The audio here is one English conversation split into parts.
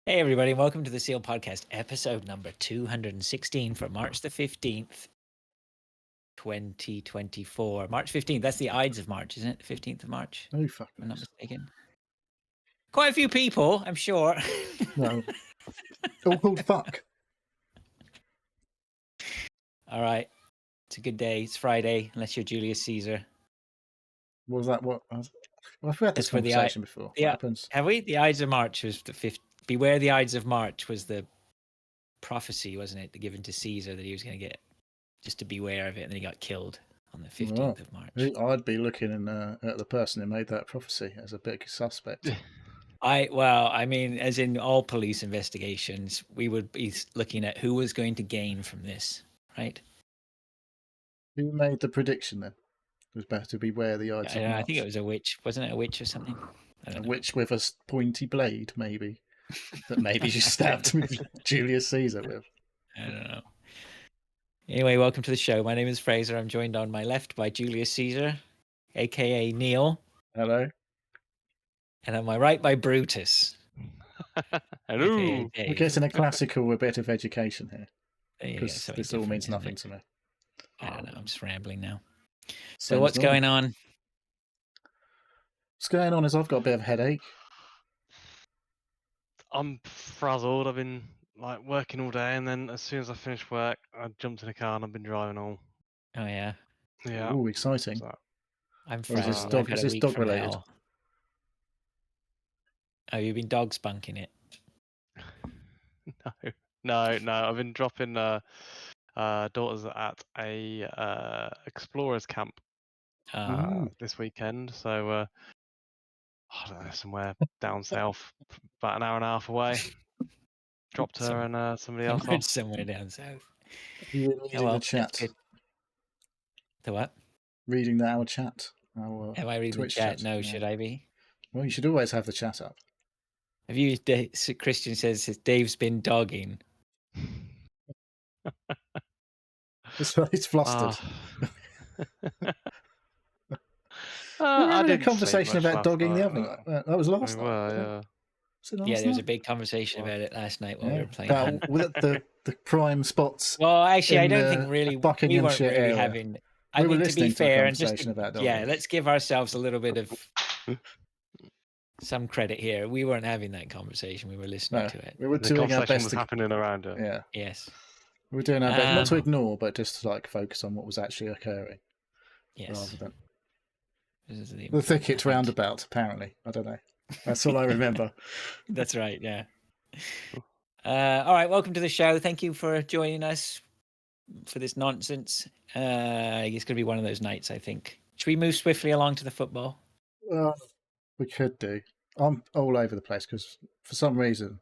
Hey, everybody, welcome to the Seal Podcast, episode number 216 for March the 15th, 2024. March 15th, that's the Ides of March, isn't it? The 15th of March, No if fucking I'm not knows. mistaken. Quite a few people, I'm sure. No. All called fuck. All right. It's a good day. It's Friday, unless you're Julius Caesar. What was that? Well, I've had this That's where conversation before. What happens? Have we? The Ides of March was the 5th. Beware the Ides of March was the prophecy, wasn't it? Given to Caesar that he was going to get, just to beware of it, and then he got killed on the 15th of March. I'd be looking at the person who made that prophecy as a big suspect. I mean, as in all police investigations, we would be looking at who was going to gain from this, right? Who made the prediction then? It was better to beware the Ides of March. I think it was a witch. Wasn't it a witch or something? A witch with a pointy blade, maybe. That maybe she stabbed Julius Caesar with. I don't know. Anyway, welcome to the show. My name is Fraser. I'm joined on my left by Julius Caesar, a.k.a. Neil. Hello. And on my right by Brutus. Hello. We're getting a classical bit of education here. Because this all means nothing to me. I don't know. I'm just rambling now. So what's going on? What's going on is I've got a bit of a headache. I'm frazzled. I've been working all day, and then as soon as I finish work, I jumped in a car and I've been driving all. Oh yeah. Yeah. Oh, exciting. So, I'm frazzled. Is this dog related? Oh, you've been dog spunking it? No. I've been dropping daughters at a explorers camp this weekend. So I don't know, somewhere down south, about an hour and a half away. Dropped her and somebody else off. Somewhere down south. You reading the chat? The what? Reading our chat. Am I reading the chat? No, should I be? Well, you should always have the chat up. Have you? Christian says Dave's been dogging. It's flustered. We had a conversation about dogging the other night. That was last night. Yeah, there was a big conversation about it last night while we were playing. About the prime spots. Well, actually, I don't think really we weren't really area. having. I mean, to be fair, and just let's give ourselves a little bit of some credit here. We weren't having that conversation. We were listening to it. We were doing our best. Was happening around it. Yeah. Yes. We were doing our best, not to ignore, but just to focus on what was actually occurring. Yes. Rather than the thicket roundabout. Apparently, I don't know. That's all I remember. That's right. Yeah. All right. Welcome to the show. Thank you for joining us for this nonsense. It's going to be one of those nights, I think. Should we move swiftly along to the football? We could do. I'm all over the place because for some reason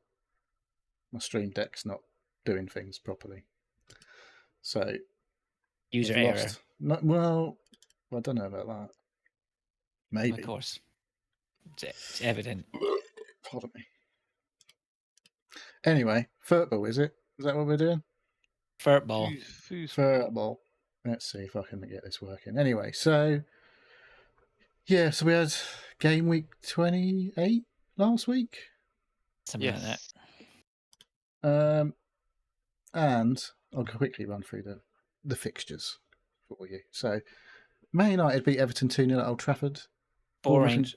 my Stream Deck's not doing things properly. So user error. Well, I don't know about that. Maybe. Of course. It's evident. Pardon me. Anyway, football, is it? Is that what we're doing? Football. Football. Let's see if I can get this working. Anyway, so so we had game week 28 last week. Something like that. And I'll quickly run through the fixtures for you. So Man United beat Everton 2-0 at Old Trafford. Boring.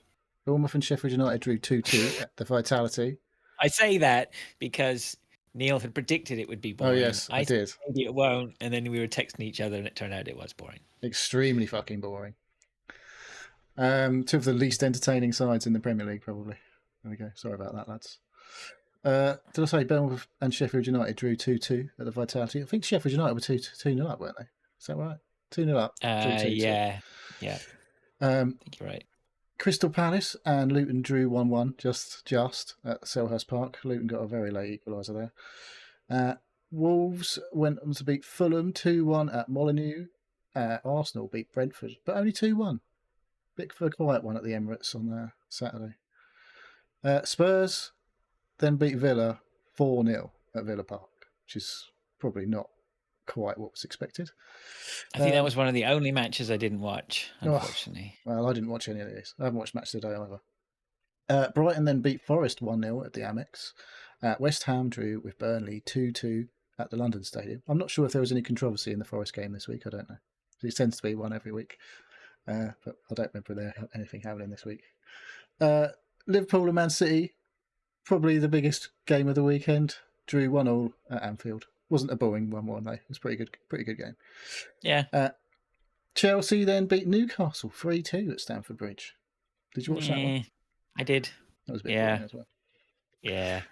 Bournemouth and Sheffield United drew 2-2 at the Vitality. I say that because Neil had predicted it would be boring. Oh, yes, I did. Maybe it won't. And then we were texting each other and it turned out it was boring. Extremely fucking boring. Two of the least entertaining sides in the Premier League, probably. There we go. Sorry about that, lads. Did I say Bournemouth and Sheffield United drew 2-2 at the Vitality? I think Sheffield United were 2-0 up, weren't they? Is that right? 2-0 up. 2-2. Yeah. I think you're right. Crystal Palace and Luton drew 1-1 just at Selhurst Park. Luton got a very late equaliser there. Wolves went on to beat Fulham 2-1 at Molineux. Arsenal beat Brentford, but only 2-1. Bit of a quiet one at the Emirates on Saturday. Spurs then beat Villa 4-0 at Villa Park, which is probably not quite what was expected. I think that was one of the only matches I didn't watch, unfortunately. Well, I didn't watch any of these. I haven't watched Match of the Day either. Brighton then beat Forest 1-0 at the Amex. West Ham drew with Burnley 2-2 at the London Stadium. I'm not sure if there was any controversy in the Forest game this week. I don't know. It tends to be one every week. But I don't remember there anything happening this week. Liverpool and Man City, probably the biggest game of the weekend. Drew 1-1 at Anfield. Wasn't a boring 1-1 though. It was pretty good game. Yeah. Chelsea then beat Newcastle 3-2 at Stamford Bridge. Did you watch that one? I did. That was a bit boring as well. Yeah.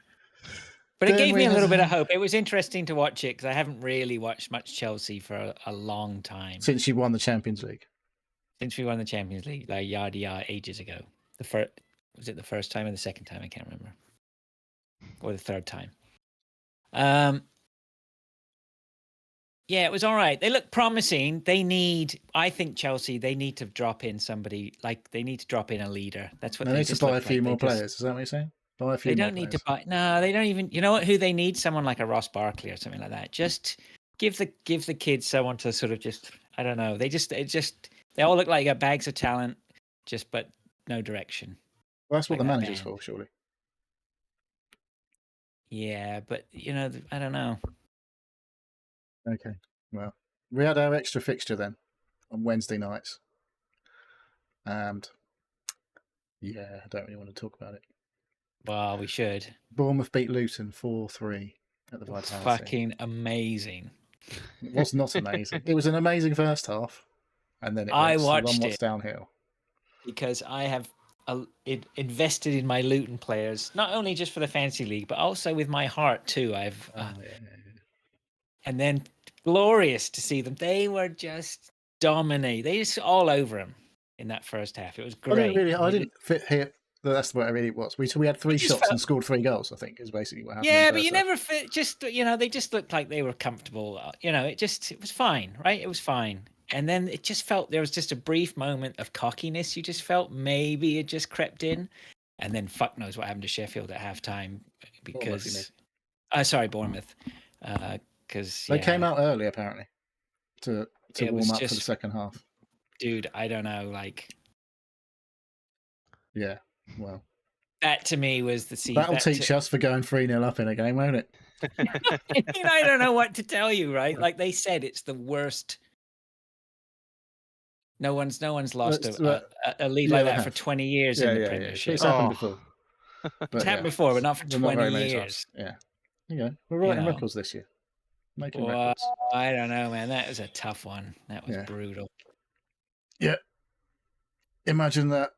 But it gave me a little bit of hope. It was interesting to watch it because I haven't really watched much Chelsea for a long time. Since you won the Champions League. Since we won the Champions League, like ages ago. Was it the first time or the second time? I can't remember. Or the third time. Yeah, it was all right. They look promising. I think Chelsea, they need to drop in somebody, like they need to drop in a leader. That's what they need to buy a few more players. Is that what you're saying? Buy a few They more don't need players. to buy. No, they don't even. You know what? Who they need? Someone like a Ross Barkley or something like that. Just give the kids someone to sort of just. I don't know. They all look like they got bags of talent, but no direction. Well, that's what the manager's for, surely. Yeah, but I don't know. Okay, well, we had our extra fixture then on Wednesday nights, and yeah, I don't really want to talk about it. Well, we should. Bournemouth beat Luton 4-3 at the Vitality. Fucking amazing. It was not amazing. It was an amazing first half, and then I watched somewhat it downhill. Because I have invested in my Luton players, not only just for the fantasy league, but also with my heart too. And then glorious to see them. They were just dominating. They just all over him in that first half. It was great. I didn't fit here. That's what it really was. We had 3 shots and scored 3 goals, I think, is basically what happened. Yeah, but you never fit. Just they just looked like they were comfortable. It was fine, right? It was fine. And then it just felt there was just a brief moment of cockiness. You just felt maybe it just crept in, and then fuck knows what happened to Sheffield at halftime because, Bournemouth, because they came out early apparently to warm up for the second half. Dude, I don't know, yeah, well, that to me was the that'll teach us for going 3-0 up in a game, won't it? I don't know what to tell you, right? Like they said, it's the worst. No one's lost a lead like that for 20 years in the Premiership. It's happened before. It's happened before, but not for 20 years. Yeah. We're writing records this year. Making records. I don't know, man. That was a tough one. That was brutal. Yeah. Imagine that,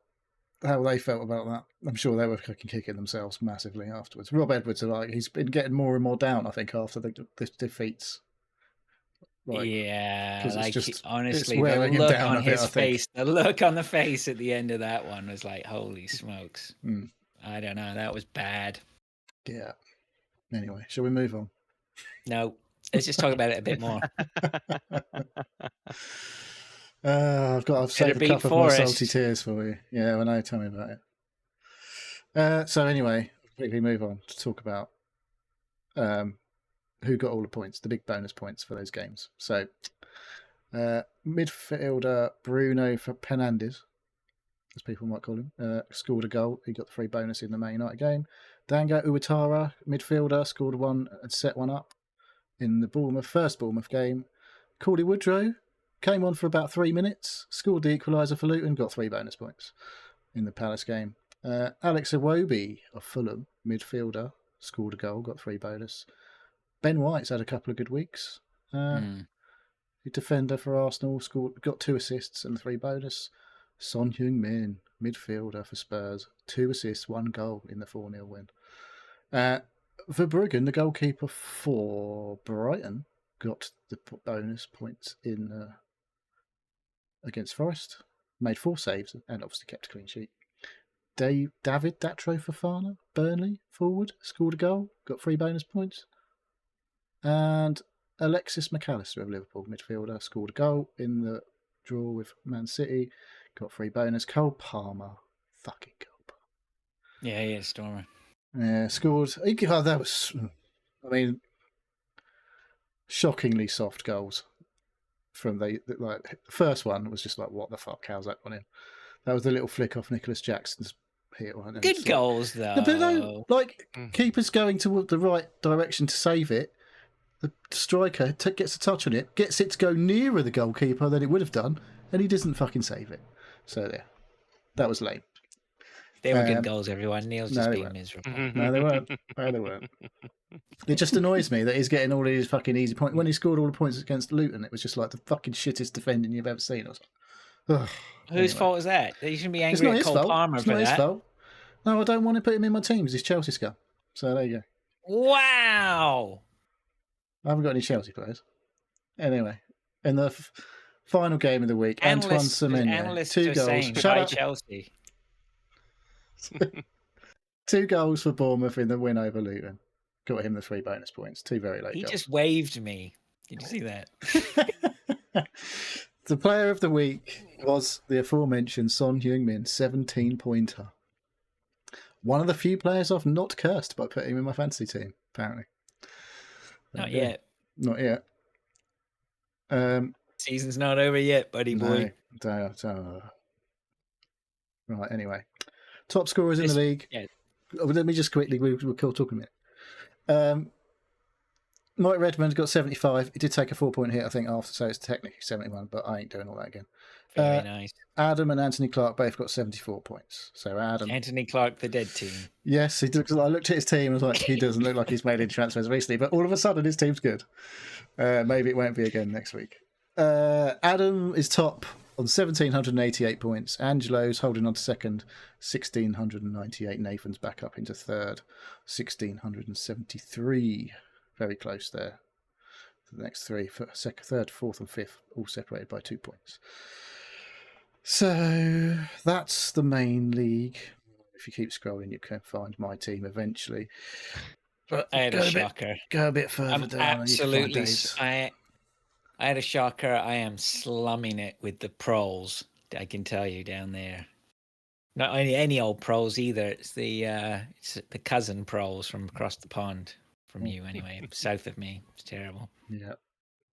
how they felt about that. I'm sure they were kicking themselves massively afterwards. Rob Edwards, he's been getting more and more down, I think, after the defeats. Honestly, the look on his face, the look on the face at the end of that one was like, holy smokes. I don't know. That was bad. Yeah. Anyway, shall we move on? No, let's just talk about it a bit more. I've saved a couple of more salty tears for you. Yeah, I know. Tell me about it. So anyway, quickly move on to talk about who got all the points, the big bonus points for those games. So, midfielder Bruno Fernandes, as people might call him, scored a goal. He got the free bonus in the Man United game. Dango Uwatara, midfielder, scored one and set one up in the first Bournemouth game. Cauley Woodrow came on for about 3 minutes, scored the equaliser for Luton, got 3 bonus points in the Palace game. Alex Iwobi of Fulham, midfielder, scored a goal, got 3 bonus. Ben White's had a couple of good weeks. Defender for Arsenal, got 2 assists and 3 bonus. Son Heung-min, midfielder for Spurs, 2 assists, 1 goal in the 4-0 win. Verbruggen, the goalkeeper for Brighton, got the bonus points in against Forest, made 4 saves and obviously kept a clean sheet. David Datro Fofana, Burnley, forward, scored a goal, got 3 bonus points. And Alexis McAllister of Liverpool, midfielder, scored a goal in the draw with Man City, got 3 bonus. Cole Palmer, fucking Cole Palmer. Yeah, he is a stormer. Yeah, scored. That was, I shockingly soft goals from the first one was just like, what the fuck? How's that gone in? That was the little flick off Nicholas Jackson's hit one. Good goals, though. No, but no, like Mm. keeper's going toward the right direction to save it. The striker gets a touch on it, gets it to go nearer the goalkeeper than it would have done, and he doesn't fucking save it. So there, that was lame. They were good goals, everyone. Neil's just being miserable. No, they weren't. No, they weren't. It just annoys me that he's getting all these fucking easy points. When he scored all the points against Luton, it was just like the fucking shittest defending you've ever seen. I was like, ugh. Whose fault is that? You shouldn't be It's angry not at his Cole fault. Palmer It's for not his that. fault. No, I don't want to put him in my team because he's Chelsea scum. So there you go. Wow. I haven't got any Chelsea players. Anyway, in the final game of the week, Antoine Semenyo, 2 goals. Shut up. Chelsea. 2 goals for Bournemouth in the win over Luton. Got him the 3 bonus points. 2 very late He goals. just waved me. Did you see that? The player of the week was the aforementioned Son Heung-min, 17-pointer. One of the few players I've not cursed by putting him in my fantasy team, apparently. Not yet. Not yet. Season's not over yet, buddy boy. No. Right, anyway. Top scorers in the league. Yeah. Let me just quickly, we'll talk a minute. Mike Redmond got 75. He did take a 4-point hit, I think, after, so it's technically 71, but I ain't doing all that again. Very nice. Adam and Anthony Clark both got 74 points. So Adam... Anthony Clark, the dead team. Yes, he did. Because I looked at his team and was like, he doesn't look like he's made any transfers recently, but all of a sudden his team's good. Maybe it won't be again next week. Adam is top on 1,788 points. Angelo's holding on to second, 1,698. Nathan's back up into third, 1,673. Very close there. The next 3, second, third, fourth, and fifth, all separated by 2 points. So that's the main league. If you keep scrolling, you can find my team eventually. But I had a shocker. Go a bit further down. Absolutely. I had a shocker. I am slumming it with the proles. I can tell you down there. Not only any old proles either. It's the cousin proles from across the pond from you anyway. South of me. It's terrible. Yeah.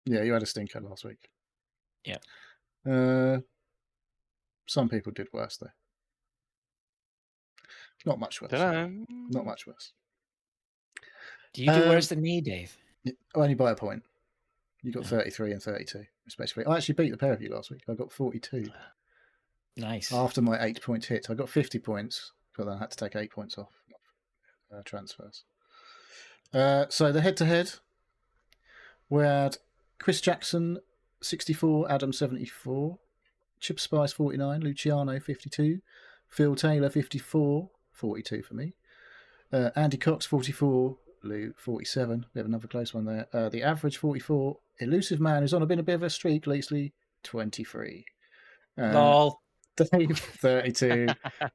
Yeah, you had a stinker last week. Yeah. Some people did worse though. Not much worse. Not much worse. Do you do worse than me, Dave? Only by a point. You got 33 and 32, respectively. I actually beat the pair of you last week. I got 42. Nice. After my 8-point hit, I got 50 points, but then I had to take 8 points off transfers. So the head-to-head, we had Chris Jackson, 64, Adam, 74, Chip Spice, 49, Luciano, 52, Phil Taylor, 54, 42 for me, Andy Cox, 44, Lou, 47. We have another close one there. The average, 44. Elusive Man, who's on a bit of a streak lately, 23. Lol. Dave, 32.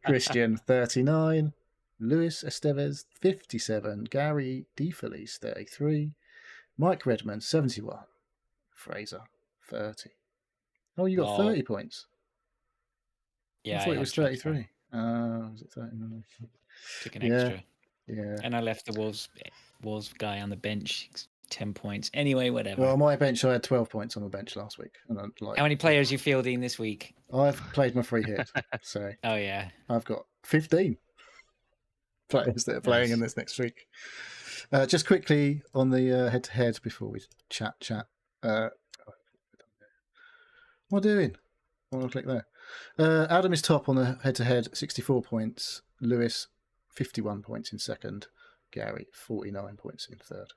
Christian, 39. Luis Estevez, 57. Gary DeFelice, 33. Mike Redmond, 71. Fraser, 30. Oh, you got 30 points. Yeah, I thought it was 33. Was it 30? Took an extra. Yeah. And I left the Wolves guy on the bench, 10 points. Anyway, whatever. Well, on my bench, I had 12 points on the bench last week. And how many players are you fielding this week? I've played my free hit, so oh yeah, I've got 15 players that are playing in this next week. Just quickly on the head-to-head before we chat. What am I doing? I want to click there. Adam is top on the head-to-head, 64 points. Lewis, 51 points in second. Gary, 49 points in third.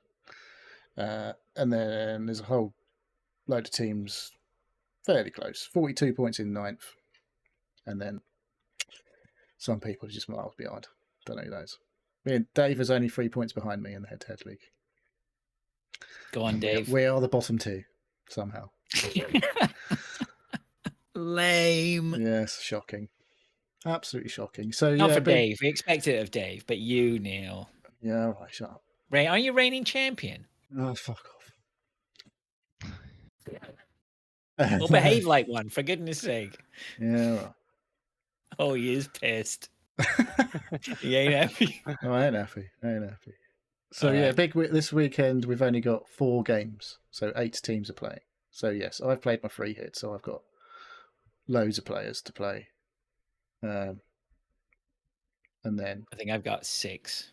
And then there's a whole load of teams fairly close. 42 points in ninth. And then some people are just miles behind. Don't know who those. Dave is only 3 points behind me in the head-to-head league. Go on, Dave. We are the bottom 2, somehow. Lame. Yes, shocking. Absolutely shocking. So Not for Dave. We expect it of Dave, but you, Neil. Yeah, all right, shut up. Ray, are you reigning champion? Oh, fuck off. Well, behave like one, for goodness sake. Yeah, right. Oh, he is pissed. He ain't happy. Oh, I ain't happy. So, this weekend we've only got 4 games. So 8 teams are playing. So, yes, I've played my free hit, so I've got loads of players to play. and then I think I've got 6.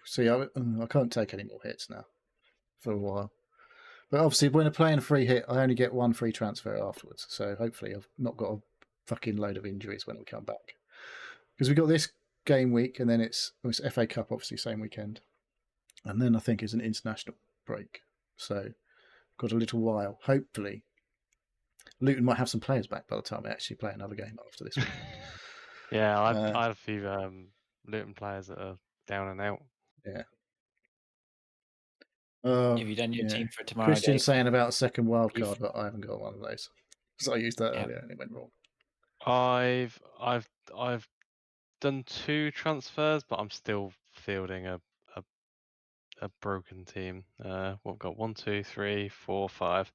see, I can't take any more hits now for a while. But obviously, when I play in a free hit, I only get 1 free transfer afterwards. So hopefully, I've not got a fucking load of injuries when we come back. Because we got this game week, and then it's FA Cup, obviously, same weekend. And then I think it's an international break. So got a little while. Hopefully, Luton might have some players back by the time we actually play another game after this week. Yeah, I had a few Luton players that are down and out. Yeah. Have you done your team for tomorrow? Christian's Dave? saying about a second wild card, but I haven't got one of those. So I used that earlier and it went wrong. I've done 2 transfers, but I'm still fielding a broken team. We've got 1, 2, 3, 4, 5.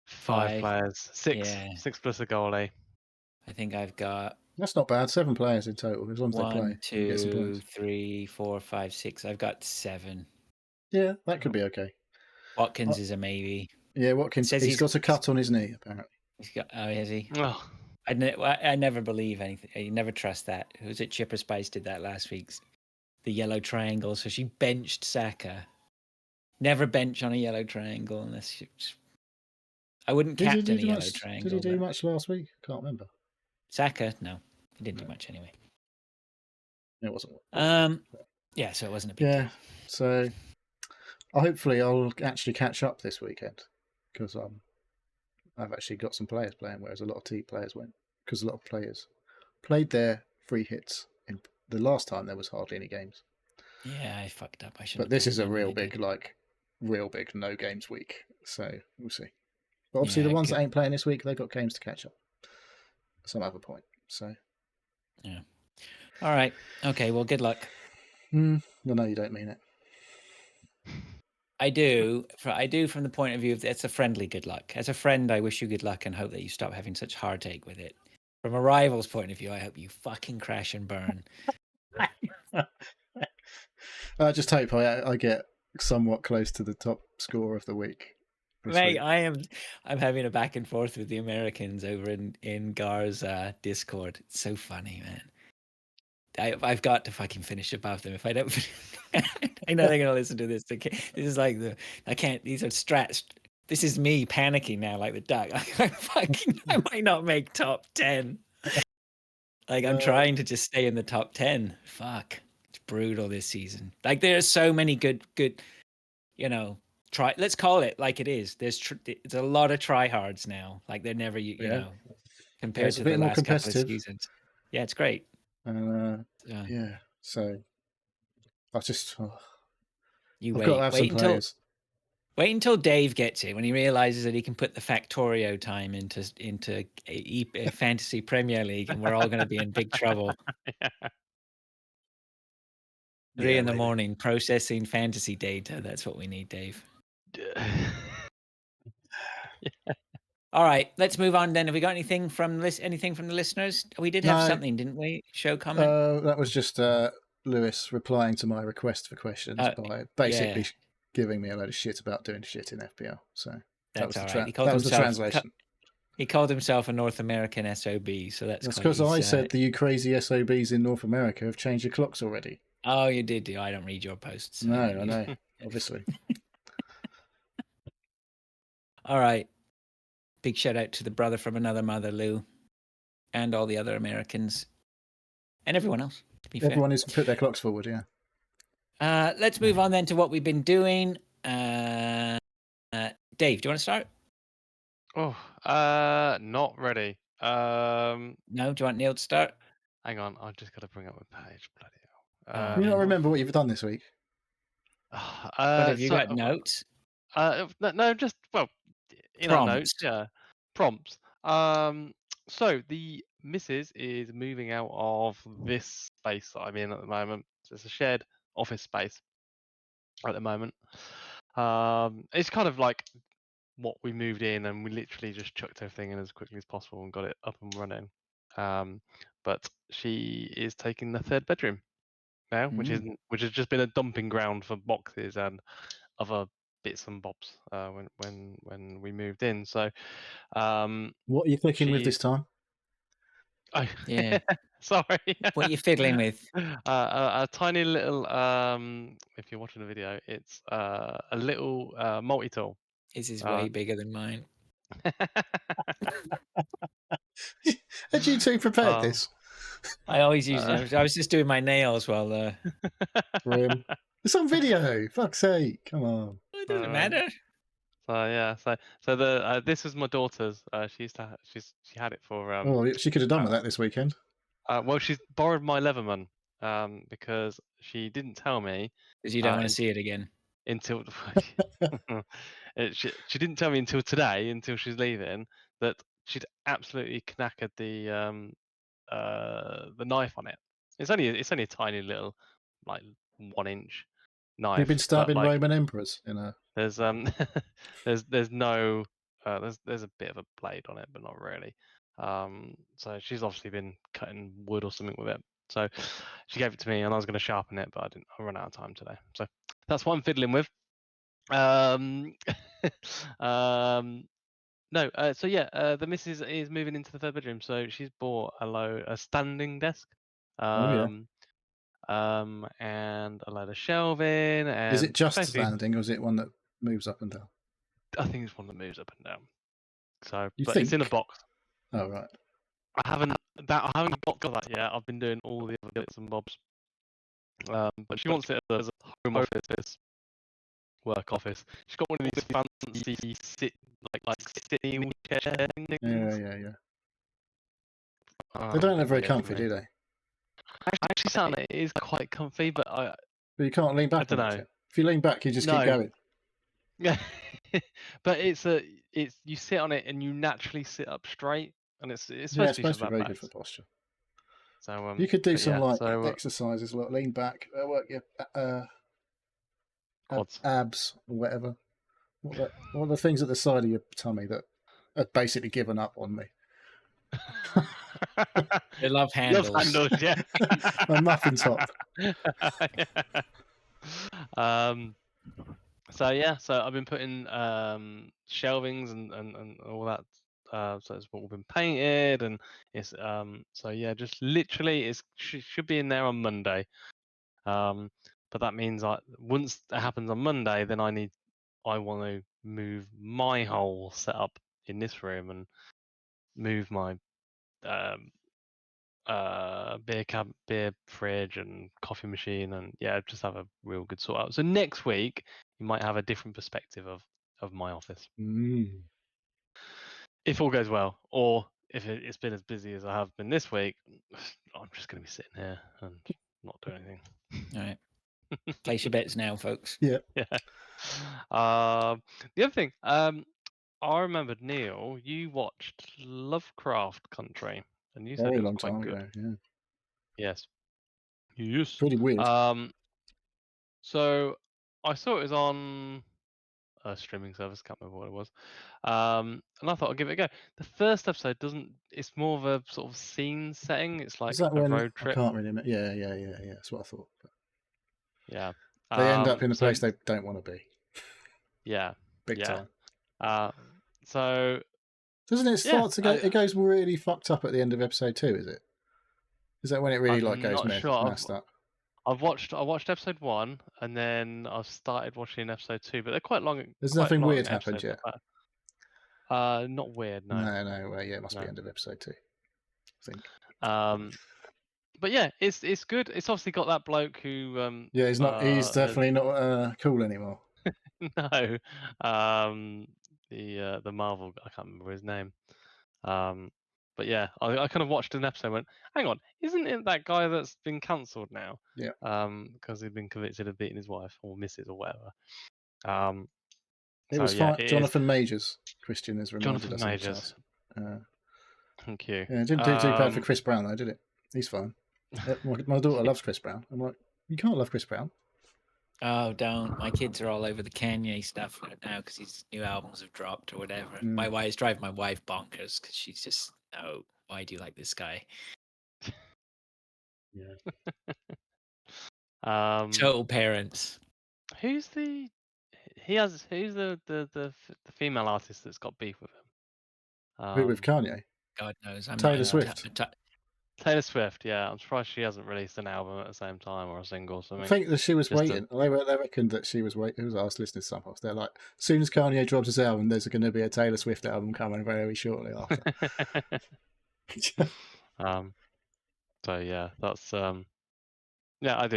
5 players. 6. Yeah. 6 plus a goalie. I think I've got. That's not bad. 7 players in total, as long as they play. 1, 2, 3, 4, 5, 6. I've got 7. Yeah, that could be okay. Watkins is a maybe. Yeah, Watkins. He's got a cut on his knee, apparently. He's got. Oh, has he? Oh. I never believe anything. You never trust that. Who was it? Chipper Spice did that last week. The yellow triangle. So she benched Saka. Never bench on a yellow triangle unless she, I wouldn't captain a yellow triangle. Did he do much last week? I can't remember. Saka, no, he didn't do much anyway. It wasn't. Yeah, so it wasn't a big deal. So hopefully I'll actually catch up this weekend because I've actually got some players playing, whereas a lot of T players went because a lot of players played their free hits. In the last time there was hardly any games. Yeah, I fucked up. I should. But this is a real big no games week, so we'll see. But obviously the ones that ain't playing this week, they've got games to catch up at some other point. So yeah. All right. Okay. Well, good luck. No, you don't mean it. I do. From the point of view of it's a friendly good luck. As a friend, I wish you good luck and hope that you stop having such heartache with it. From a rival's point of view, I hope you fucking crash and burn. I just hope I get somewhat close to the top score of the week. Mate, I'm having a back and forth with the Americans over in Gar's Discord. It's so funny, man. I've got to fucking finish above them. If I don't, I know they're gonna listen to this. This is like I can't. These are strats. This is me panicking now, like the duck. I might not make top 10. Like I'm trying to just stay in the top 10. Fuck, it's brutal this season. Like there are so many good. Let's call it like it is. It's a lot of tryhards now. Like they're never, know, compared to the last couple of seasons. Yeah, it's great. Yeah, so I just you I've got to have some players. Wait until Dave gets it when he realizes that he can put the Factorio time into Fantasy Premier League, and we're all going to be in big trouble. 3 in the morning processing fantasy data. That's what we need, Dave. All right, let's move on then. Have we got anything from the listeners? We did have something, didn't we? Show comment. That was just Lewis replying to my request for questions by basically giving me a load of shit about doing shit in FPL. So that's that was all right. That was the translation. He called himself a North American SOB, so that's because I said the you crazy SOBs in North America have changed your clocks already. Oh, you did. I don't read your posts. No, I know, obviously. All right. Big shout out to the brother from another mother, Lou, and all the other Americans, and everyone else. To be everyone who's put their clocks forward, yeah. Let's move on then to what we've been doing. Dave, do you want to start? Oh, not ready. No, do you want Neil to start? Hang on, I've just got to bring up my page. Bloody hell. Do you not remember what you've done this week? What have you got notes? No, just notes. Yeah, prompts. So the missus is moving out of this space that I'm in at the moment. So it's a shared office space at the moment. It's kind of like what we moved in, and we literally just chucked everything in as quickly as possible and got it up and running. But she is taking the 3rd bedroom now, which has just been a dumping ground for boxes and other bits and bobs when we moved in. So what are you clicking with this time? Yeah. Sorry. What are you fiddling with? A tiny little. If you're watching the video, it's a little multi-tool. This is way bigger than mine. Had you two prepared this? I always use it. I was just doing my nails while. Grim. It's on video. Fuck's sake! Come on. It doesn't matter. So yeah, so the this was my daughter's. She used to she had it for. Oh, she could have done with that this weekend. Well, she's borrowed my Leatherman because she didn't tell me. Because you don't want to see it again. Until she didn't tell me until today, until she's leaving, that she'd absolutely knackered the knife on it. It's only a tiny little, like 1-inch knife. You've been stabbing Roman emperors in a. There's there's no there's a bit of a blade on it, but not really. So she's obviously been cutting wood or something with it. So she gave it to me, and I was going to sharpen it, but I didn't. I ran out of time today. So that's what I'm fiddling with. No. So yeah, the missus is moving into the third bedroom, so she's bought a standing desk. And a load of shelving. And is it just standing, or is it one that moves up and down? I think it's one that moves up and down. So, it's in a box. Oh right. I haven't got that yet. I've been doing all the other bits and bobs. But she wants it as a home office, work office. She's got one of these fancy sitting wheelchair things. Yeah. They don't look very comfy, do they? I actually found it is quite comfy, but But you can't lean back. I don't know. If you lean back, you just keep going. Yeah, but it's you sit on it and you naturally sit up straight, and it's supposed to be very good for posture. So you could do some exercises, like lean back, work your abs or whatever. What are the things at the side of your tummy that are basically given up on me? They love handles. Yeah. My muffin top. So yeah, so I've been putting shelvings and all that. So it's all been painted, and it's so yeah, just literally should be in there on Monday. But that means once that happens on Monday, then I want to move my whole setup in this room and move my beer fridge and coffee machine, and yeah, just have a real good sort out. So next week you might have a different perspective of my office. If all goes well, or if it's been as busy as I have been this week, I'm just going to be sitting here and not do anything. All right. Place your bets now, folks. Yeah. The other thing, I remembered, Neil, you watched Lovecraft Country, and you said it was quite good. Ago, yeah. Yes. Pretty weird. So I saw it was on a streaming service, can't remember what it was. And I thought I'd give it a go. The first episode it's more of a sort of scene setting. It's like a road trip. I can't really remember. Yeah. That's what I thought. Yeah. They end up in a place they don't want to be. Yeah. Big time. So doesn't it start to go? It goes really fucked up at the end of episode 2. Is it? Is that when it really goes messed up? I watched episode 1, and then I've started watching episode 2, but they're quite long. There's nothing weird happened yet. Not weird, no. No. Well, yeah, it must be end of episode 2, I think. But yeah, it's good. It's obviously got that bloke who. Yeah, he's not. He's definitely not cool anymore. No. The Marvel. I can't remember his name. But yeah, I kind of watched an episode and went, hang on, isn't it that guy that's been cancelled now? Yeah. Because he'd been convicted of beating his wife or missus or whatever. It was fine. Jonathan Majors. Christian is reminded us. Jonathan Majors. Thank you. Yeah, it didn't do too bad for Chris Brown though, did it? He's fine. My daughter loves Chris Brown. I'm like, you can't love Chris Brown. Oh, don't. My kids are all over the Kanye stuff right now because his new albums have dropped or whatever. My wife's driving my wife bonkers because she's just, oh, why do you like this guy? Yeah. Total parents. Who's the female artist that's got beef with him? Who with Kanye? God knows. Taylor Swift. Taylor Swift, yeah. I'm surprised she hasn't released an album at the same time or a single or something. I think that she was Just waiting. They reckoned that she was waiting. Who was I was listening to some of? They're like, as soon as Kanye drops his album, there's going to be a Taylor Swift album coming very shortly after. So yeah, that's yeah.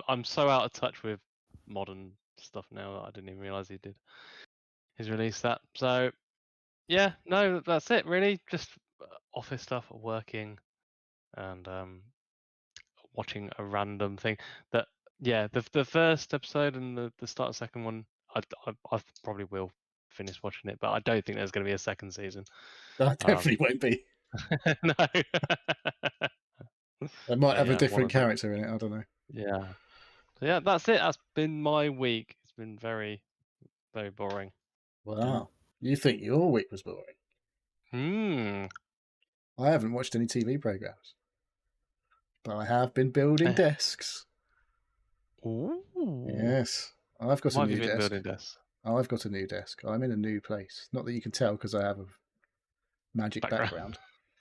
I'm so out of touch with modern stuff now that I didn't even realize he's released that. So yeah, no, that's it really. Just office stuff, working, and watching a random thing. That yeah, the first episode and the start of the second one, I probably will finish watching it, but I don't think there's going to be a second season. I definitely won't be. No. They might have a yeah, different character in it. I don't know. Yeah. So yeah, that's it. That's been my week. It's been very, very boring. Wow. You think your week was boring? I haven't watched any TV programs, but I have been building desks. Ooh. Yes, I've got a new desk. Building desks? I've got a new desk. I'm in a new place. Not that you can tell because I have a magic background.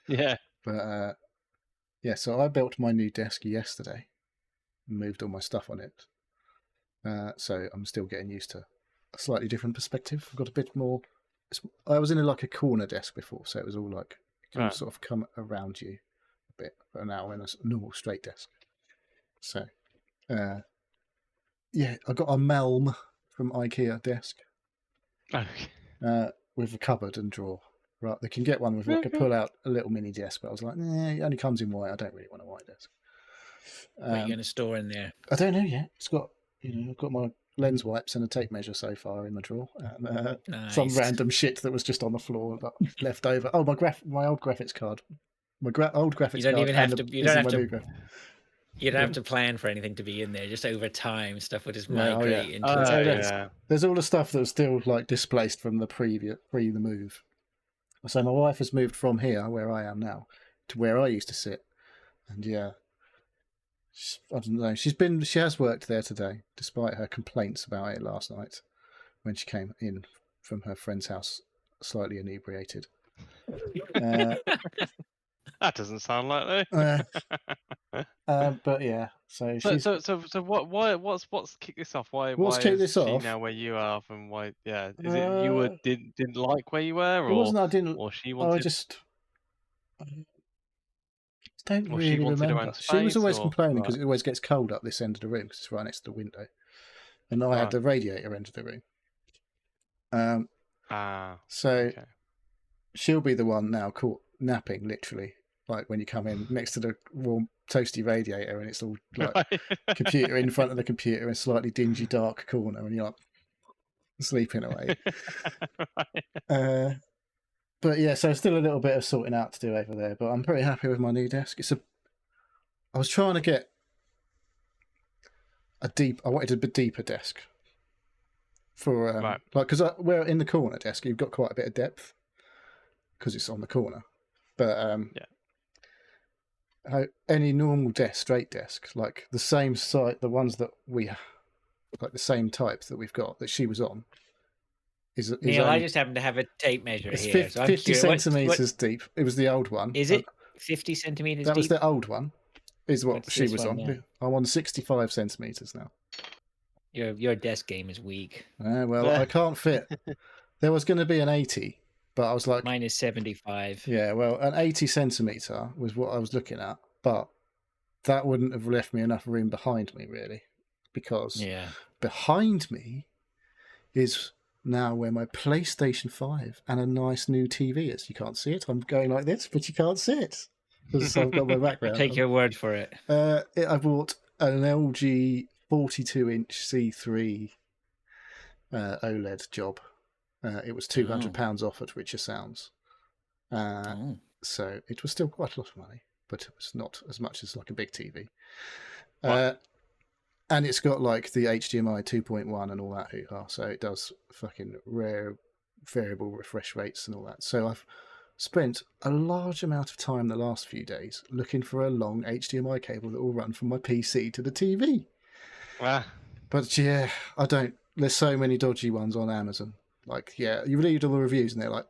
Yeah. But yeah, so I built my new desk yesterday and moved all my stuff on it. So I'm still getting used to a slightly different perspective. I've got a bit more. I was in like a corner desk before, so it was all like it can sort of come around you a bit. But now I'm in a normal straight desk. So yeah, I got a Melm from IKEA desk. Okay. With a cupboard and drawer. Right, they can get one with like a pull out a little mini desk, but I was like, nah, it only comes in white. I don't really want a white desk. What are you going to store in there? I don't know yet. It's got I've got my lens wipes and a tape measure so far in the drawer, and some random shit that was just on the floor that left over. Oh, my old graphics card, old graphics card. You don't even have to. You don't have to. You don't have Yeah. to plan for anything to be in there. Just over time, stuff would just migrate into it. There's all the stuff that was still like displaced from the pre the move. So my wife has moved from here, where I am now, to where I used to sit, and yeah, I don't know. She has worked there today, despite her complaints about it last night when she came in from her friend's house, slightly inebriated. That doesn't sound like though. But yeah, so what's kicked this off? Why kicked this off? Now where you are from? Why? Yeah, is it you didn't like where you were, or it wasn't I didn't, or she wanted? I just don't really remember. She was always complaining because it always gets cold up this end of the room because it's right next to the window, and I had the radiator end of the room. So she'll be the one now caught napping, literally, like when you come in next to the warm toasty radiator and it's all like computer in front of the computer in a slightly dingy dark corner and you're like sleeping away. But yeah, so still a little bit of sorting out to do over there, but I'm pretty happy with my new desk. I was trying to get I wanted a bit deeper desk for like, because we're in the corner desk, you've got quite a bit of depth because it's on the corner. But any normal desk, straight desk, like the same site, the ones that we like the same type that we've got that she was on, is Neil, only, I just happen to have a tape measure it's here. 50 centimeters deep. It was the old one. Is it 50 centimeters that deep? was the old one. Is what What's she was one, on. yeah? I'm on 65 centimeters now. Your desk game is weak. Well, I can't fit. There was going to be an 80. But I was like, mine is 75. Yeah, well, an 80 centimeter was what I was looking at, but that wouldn't have left me enough room behind me, really, because behind me is now where my PlayStation 5 and a nice new TV is. You can't see it. I'm going like this, but you can't see it because I've got my background. Take your word for it. I bought an LG 42-inch C3 OLED job. It was £200 off at Richer Sounds. So it was still quite a lot of money, but it was not as much as like a big TV. And it's got like the HDMI 2.1 and all that hoo-ha, so it does fucking rare variable refresh rates and all that. So I've spent a large amount of time the last few days looking for a long HDMI cable that will run from my PC to the TV. But yeah, I don't. There's so many dodgy ones on Amazon. Like, yeah, you read all the reviews and they're like,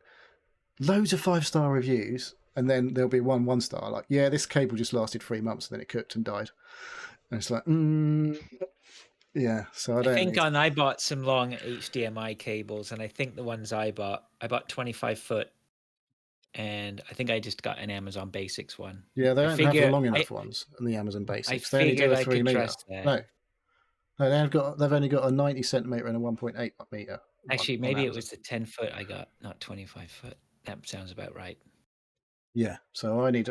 loads of 5-star reviews, and then there'll be one star like, yeah, this cable just lasted 3 months and then it cooked and died. And it's like, yeah. So I don't. I bought some long HDMI cables, and I think the ones I bought 25 foot, and I think I just got an Amazon Basics one. Yeah, they don't have the long enough ones in the Amazon Basics. They only do a 3 meter. No, they've only got a 90 centimeter and a 1.8 meter. Actually, maybe it was the 10 foot I got, not 25 foot. That sounds about right. Yeah, so I need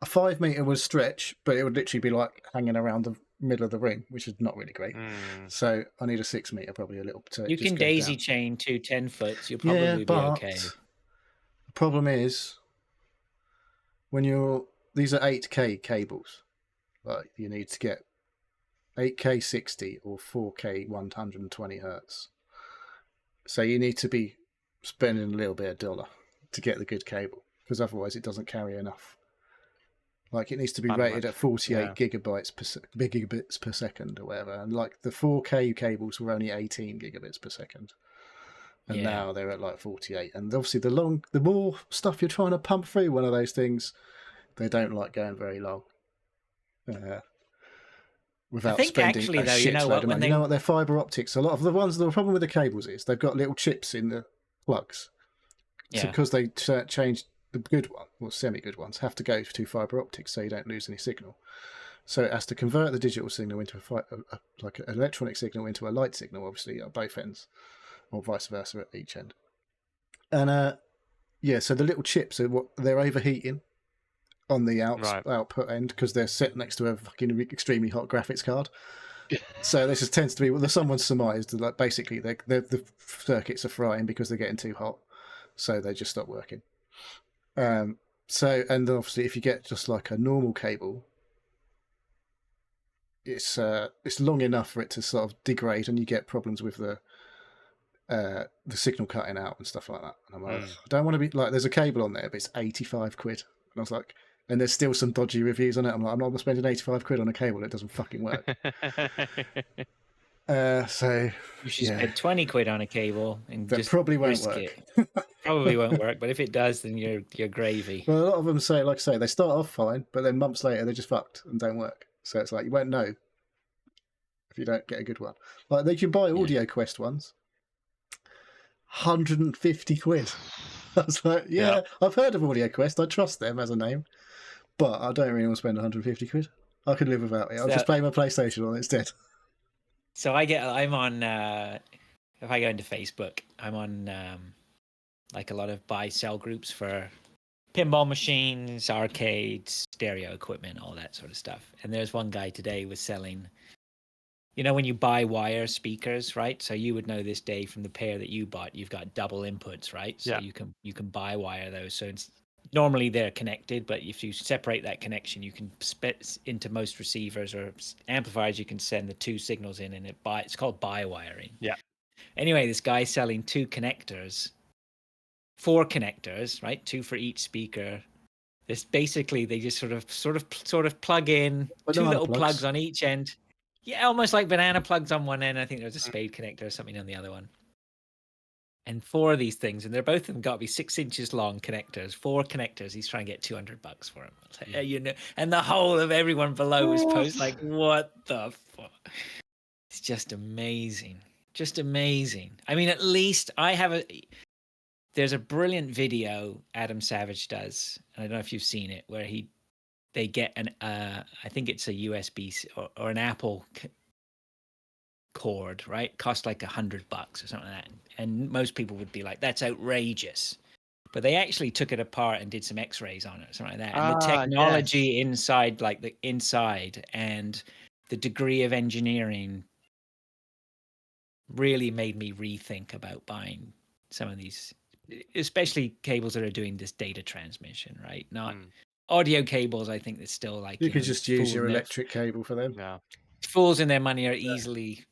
a 5 meter would stretch, but it would literally be like hanging around the middle of the ring, which is not really great. So I need a 6 meter, probably a little. You can daisy chain 2 10 foots. You'll probably be okay. The problem is when these are 8K cables, like you need to get 8K 60 or 4K 120 hertz. So you need to be spending a little bit of dollar to get the good cable, because otherwise it doesn't carry enough. Like it needs to be rated at 48 gigabits per second or whatever. And like the 4K cables were only 18 gigabits per second. And now they're at like 48. And obviously the more stuff you're trying to pump through one of those things, they don't like going very long. Without spending a shitload of money. You know what? They're fiber optics. A lot of the problem with the cables is they've got little chips in the plugs. Yeah. Because they changed the good one, or semi-good ones, have to go to fiber optics so you don't lose any signal. So it has to convert the digital signal into like an electronic signal into a light signal, obviously at both ends, or vice versa at each end. And so the little chips they're overheating on the output end because they're set next to a fucking extremely hot graphics card. So this tends to be someone's surmised that like basically the circuits are frying because they're getting too hot, so they just stop working. So and obviously if you get just like a normal cable, it's long enough for it to sort of degrade, and you get problems with the signal cutting out and stuff like that. And I'm like, I don't want to be like, there's a cable on there, but it's 85 quid. And I was like, and there's still some dodgy reviews on it. I'm like, I'm not spending 85 quid on a cable that doesn't fucking work. So you should spend 20 quid on a cable, and that just probably won't work. Probably won't work, but if it does, then you're gravy. Well, a lot of them say, like I say, they start off fine, but then months later they're just fucked and don't work. So it's like you won't know if you don't get a good one. Like they can buy Audio Quest ones, 150 quid. I was like, I've heard of Audio Quest. I trust them as a name, but I don't really want to spend 150 quid. I could live without it. I'll just play my PlayStation on it instead. So I'm on, if I go into Facebook, I'm on like a lot of buy-sell groups for pinball machines, arcades, stereo equipment, all that sort of stuff. And there's one guy today was selling, when you buy wire speakers, right? So you would know this, Dave, from the pair that you bought, you've got double inputs, right? So you can buy wire those. So normally they're connected, but if you separate that connection, you can spit into most receivers or amplifiers, you can send the two signals in, and it's called buy wiring. Yeah. Anyway, this guy's selling 4 connectors, right? 2 for each speaker. This basically they just sort of plug in banana 2 little plugs on each end. Yeah, almost like banana plugs on one end. I think there's a spade connector or something on the other one. And 4 of these things, and they're both of them got to be 6 inches long connectors. 4 connectors. He's trying to get $200 for them. Like, and the whole of everyone below was post like, what the fuck? It's just amazing. Just amazing. I mean, at least there's a brilliant video Adam Savage does, and I don't know if you've seen it, where they get I think it's a USB or an Apple cord, right? Cost like $100 or something like that. And most people would be like, that's outrageous. But they actually took it apart and did some x-rays on it or something like that. And the technology inside, like the inside and the degree of engineering really made me rethink about buying some of these, especially cables that are doing this data transmission, right? Not audio cables. I think it's still like you could just use your electric cable for them. Yeah, fools in their money are easily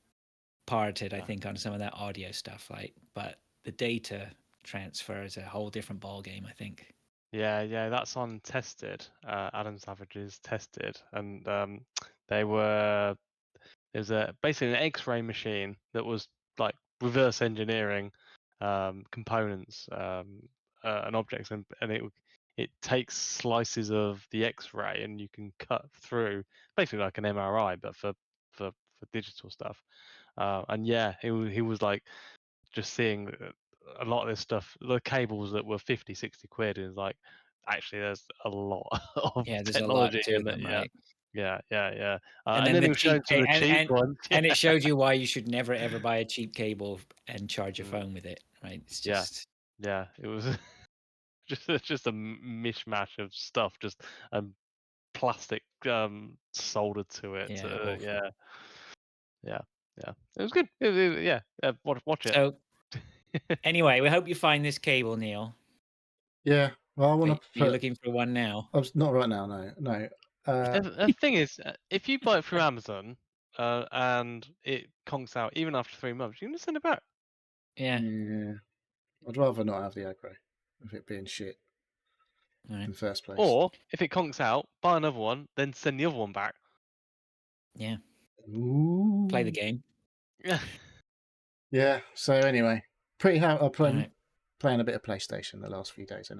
parted, I think, on some of that audio stuff, right? But the data transfer is a whole different ball game, I think. Yeah, that's on Tested. Adam Savage's Tested, and it was basically an X-ray machine that was like reverse engineering components and objects, and it takes slices of the X-ray and you can cut through, basically like an MRI, but for digital stuff. And yeah, he was like just seeing a lot of this stuff, the cables that were 50, 60 quid, is like, actually there's a lot of Yeah, there's a lot technology to in that. them, Yeah, right? yeah. And And then then the he was showing cheap some of the cheap ones. and it showed you why you should never ever buy a cheap cable and charge your Mm. phone with it, right? It's Yeah. just Yeah, it was just a mishmash of stuff, just plastic soldered to it. yeah, awful. Yeah. It was good. Yeah, watch it. So anyway, we hope you find this cable, Neil. Yeah. Well, I Are want to you put. looking for one now? I was not right now. No. The thing is, if you buy it through Amazon and it conks out even after 3 months, you can just send it back. Yeah. Yeah. I'd rather not have the aggro of it being shit All right. in the first place. Or if it conks out, buy another one, then send the other one back. Yeah. Ooh. Play the game. Yeah. Yeah. So anyway, pretty happy. I'm Right. playing a bit of PlayStation the last few days, and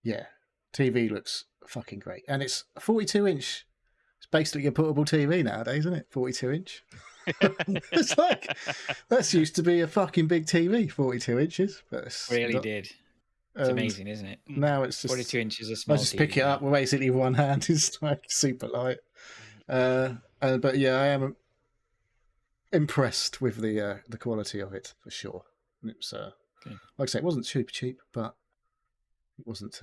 yeah, TV looks fucking great, and it's a 42-inch. It's basically a portable TV nowadays, isn't it? 42-inch. It's like that's used to be a fucking big TV, 42 inches. But it's Really not, did. It's amazing, isn't it? Now it's just 42 inches is I small. just pick it up with basically one hand. It's like super light. But yeah, I am impressed with the quality of it for sure. It's like I say, it wasn't super cheap, but it wasn't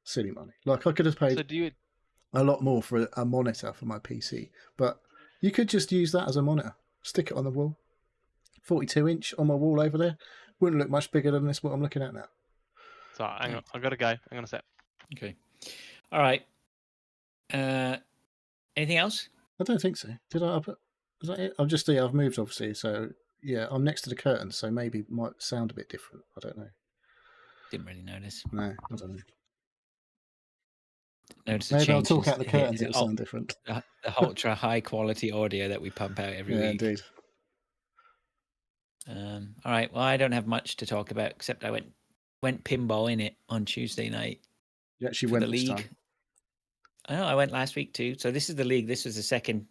silly money. Like I could have paid a lot more for a monitor for my PC, but you could just use that as a monitor. Stick it on the wall. 42-inch on my wall over there. Wouldn't look much bigger than this. What I'm looking at now. So hang on, I've got to go. Hang on a sec. Okay. All right. Anything else? I don't think so. Did I? Was that it? I've moved obviously. So yeah, I'm next to the curtains, so maybe it might sound a bit different. I don't know. Didn't really notice. No, I don't know. Maybe I'll talk out the curtains. It'll sound different. The ultra high quality audio that we pump out every week. Yeah, indeed. All right. Well, I don't have much to talk about except I went pinball in it on Tuesday night. You actually went the this league. time. I know. I went last week too. So this is the league. This was the second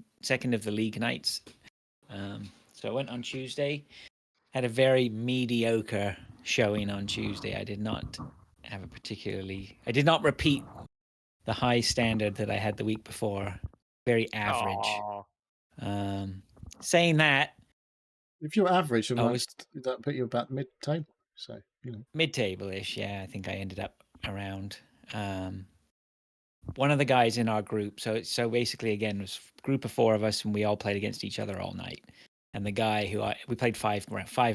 of the league nights. So I went on Tuesday. Had a very mediocre showing on Tuesday. I did not have I did not repeat the high standard that I had the week before. Very average. Saying that, if you're average, that put you about mid-table. So mid-table-ish. Yeah, I think I ended up around. One of the guys in our group. So basically, again, it was a group of 4 of us, and we all played against each other all night. And the guy we played 5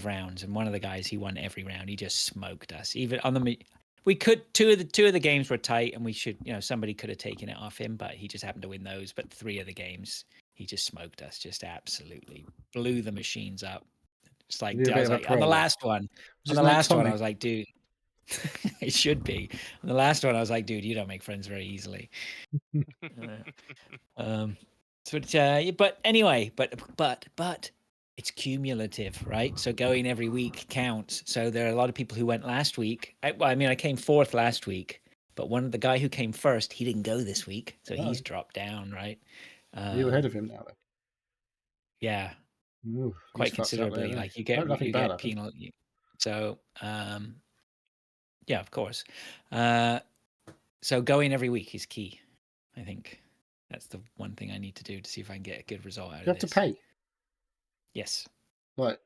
rounds, and one of the guys, he won every round. He just smoked us. Even on we could two of the games were tight, and we should somebody could have taken it off him, but he just happened to win those. But 3 of the games, he just smoked us, just absolutely blew the machines up. It's like, on the last one, I was like, dude, it should be. On the last one, I was like, dude, you don't make friends very easily. But anyway, but it's cumulative, right? So going every week counts. So there are a lot of people who went last week. I came 4th last week, but the guy who came first, he didn't go this week, so he's dropped down, right? You're ahead of him now, then. Yeah, Ooh, quite considerably. There, like you get penal. So yeah, of course. So going every week is key. I think that's the one thing I need to do to see if I can get a good result out of this. You have to pay. Yes. Like,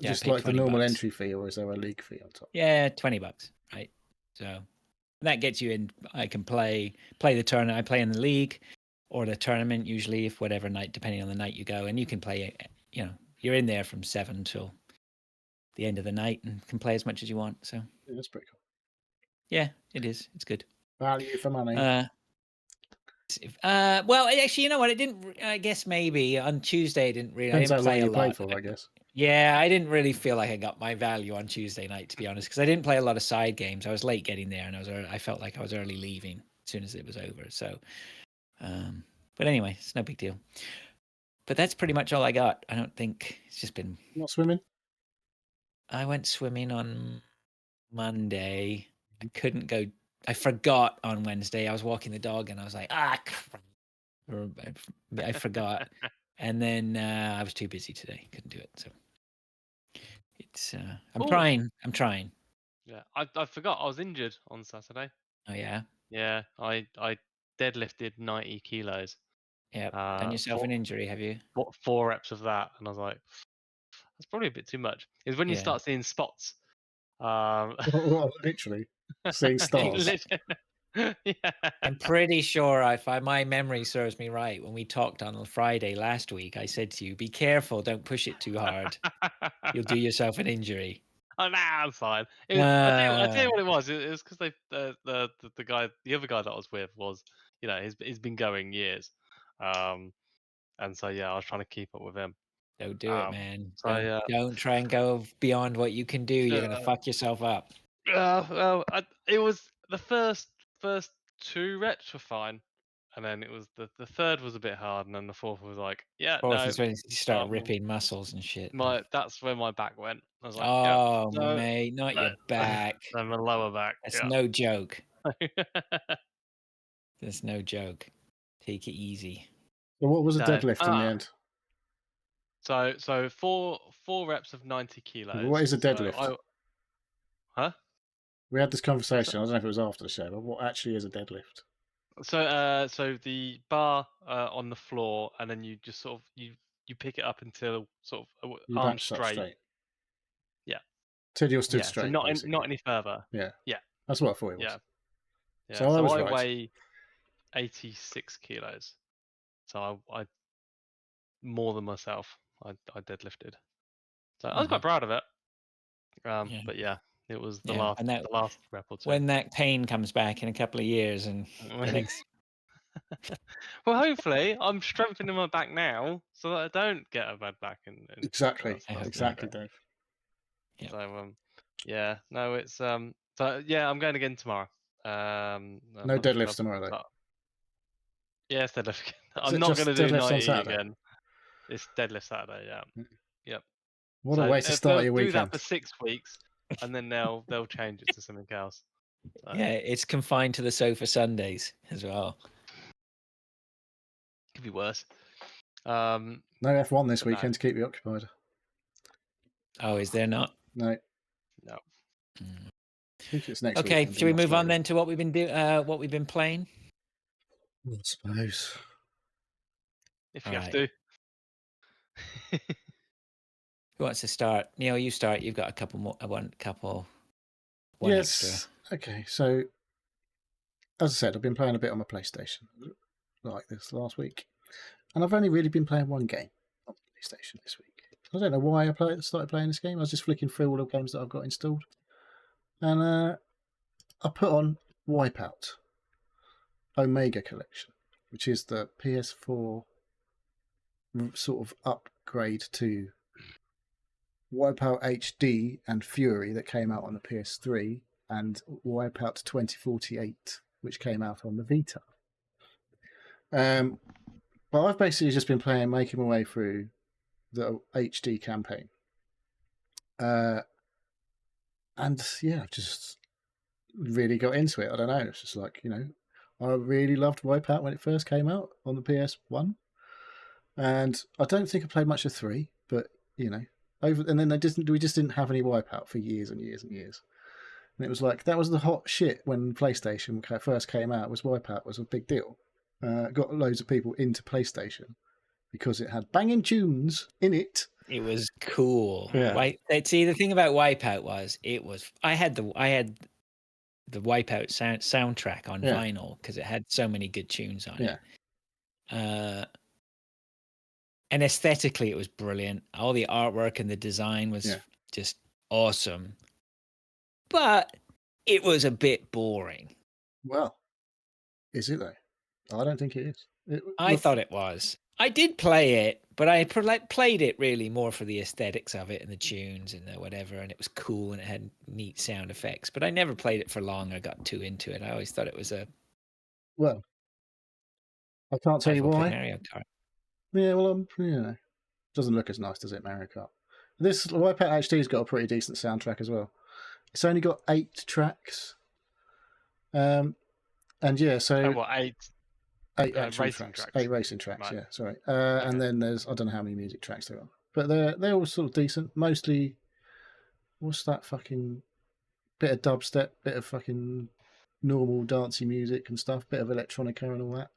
just like the normal entry fee, or is there a league fee on top? Yeah, $20, right? So that gets you in. I can play the tournament. I play in the league or the tournament usually, if whatever night, depending on the night you go, and you can play. You're in there from 7 till the end of the night and can play as much as you want. So yeah, that's pretty cool. Yeah, it is. It's good. Value for money. Well, actually, you know what? It didn't. I guess maybe on Tuesday, I didn't really. Depends I didn't play how long a you lot. played for, I guess. Yeah, I didn't really feel like I got my value on Tuesday night, to be honest, because I didn't play a lot of side games. I was late getting there, and I felt like I was early leaving as soon as it was over. So, but anyway, it's no big deal. But that's pretty much all I got. I don't think it's just been. Not swimming. I went swimming on Monday. I couldn't go. I forgot on Wednesday. I was walking the dog and I was like, crap. I forgot. And then I was too busy today. Couldn't do it. So it's I'm trying. Yeah, I forgot I was injured on Saturday. Oh yeah. Yeah, I deadlifted 90 kilos. Yeah. Done yourself an injury, have you? 4 reps of that, and I was like, that's probably a bit too much. It's when you start seeing spots. Well, literally seeing stars. Yeah. I'm pretty sure, if my memory serves me right, when we talked on Friday last week, I said to you, "Be careful, don't push it too hard. You'll do yourself an injury." Oh, nah, I'm fine. I tell you what it was. It was because the other guy that I was with was, he's been going years, and so I was trying to keep up with him. Don't do it, man. So don't try and go beyond what you can do. You're gonna fuck yourself up. Well, it was the first 2 reps were fine, and then it was the third was a bit hard, and then the fourth was like, Of course, it's when you start ripping muscles and shit. That's where my back went. I was like, oh, mate, not your back. And my lower back. That's no joke. That's no joke. Take it easy. So what was a deadlift in the end? So 4 reps of 90 kilos. What is a deadlift? Huh? We had this conversation. I don't know if it was after the show, but what actually is a deadlift? So the bar on the floor, and then you just sort of you pick it up until sort of arms straight. Yeah. Till you're stood straight. So not any further. Yeah. Yeah. That's what I thought it was. Yeah. So I was right. Weigh 86 kilos. So I more than myself. I deadlifted. So I was quite proud of it. But it was the last rep or two. When that pain comes back in a couple of years, and the next. Well, hopefully, I'm strengthening my back now so that I don't get a bad back. Exactly, Dave. Yeah. So no, it's so I'm going again tomorrow. No deadlifts tomorrow though. Yeah, it's deadlift. I'm not going to do 90 again. It's deadlift Saturday. Yeah. Yep. What a way to start your weekend. Do that for 6 weeks, and then they'll change it to something else. So. Yeah, it's confined to the sofa Sundays as well. Could be worse. No F1 this weekend to keep you occupied. Oh, is there not? No. I think it's next week. Okay, should we move on then to what we've been what we've been playing? I suppose. If you have to. Who wants to start? Neil, you start. You've got a couple more. One yes. extra. Okay, so as I said, I've been playing a bit on my PlayStation like this last week, and I've only really been playing one game on PlayStation this week. I don't know why I started playing this game. I was just flicking through all the games that I've got installed, and I put on Wipeout Omega Collection, which is the PS4 sort of upgrade to Wipeout HD and Fury that came out on the PS3, and Wipeout 2048, which came out on the Vita. But I've basically just been making my way through the HD campaign. And I've just really got into it. I don't know. It's just like, I really loved Wipeout when it first came out on the PS1. And I don't think I played much of 3, but, and then we just didn't have any Wipeout for years and years and years. And it was like, that was the hot shit when PlayStation first came out, was Wipeout was a big deal. Got loads of people into PlayStation because it had banging tunes in it. It was cool. Yeah. See, the thing about Wipeout I had the Wipeout soundtrack on vinyl because it had so many good tunes on it. And aesthetically, it was brilliant. All the artwork and the design was just awesome. But it was a bit boring. Well, is it though? I don't think it is. I thought it was. I did play it, but I played it really more for the aesthetics of it and the tunes and the whatever, and it was cool and it had neat sound effects. But I never played it for long or got too into it. I always thought it was Well, I can't tell you why. Mario Kart. Yeah, well, doesn't look as nice, does it, Mario Kart? This Wipeout HD's got a pretty decent soundtrack as well. It's only got 8 tracks, And yeah, so what, 8 actual racing tracks, tracks? 8 racing tracks. Right. Yeah, sorry. Okay. And then there's I don't know how many music tracks there are, but they're all sort of decent. Mostly, what's that fucking bit of dubstep, bit of fucking normal dancey music and stuff, bit of electronica and all that.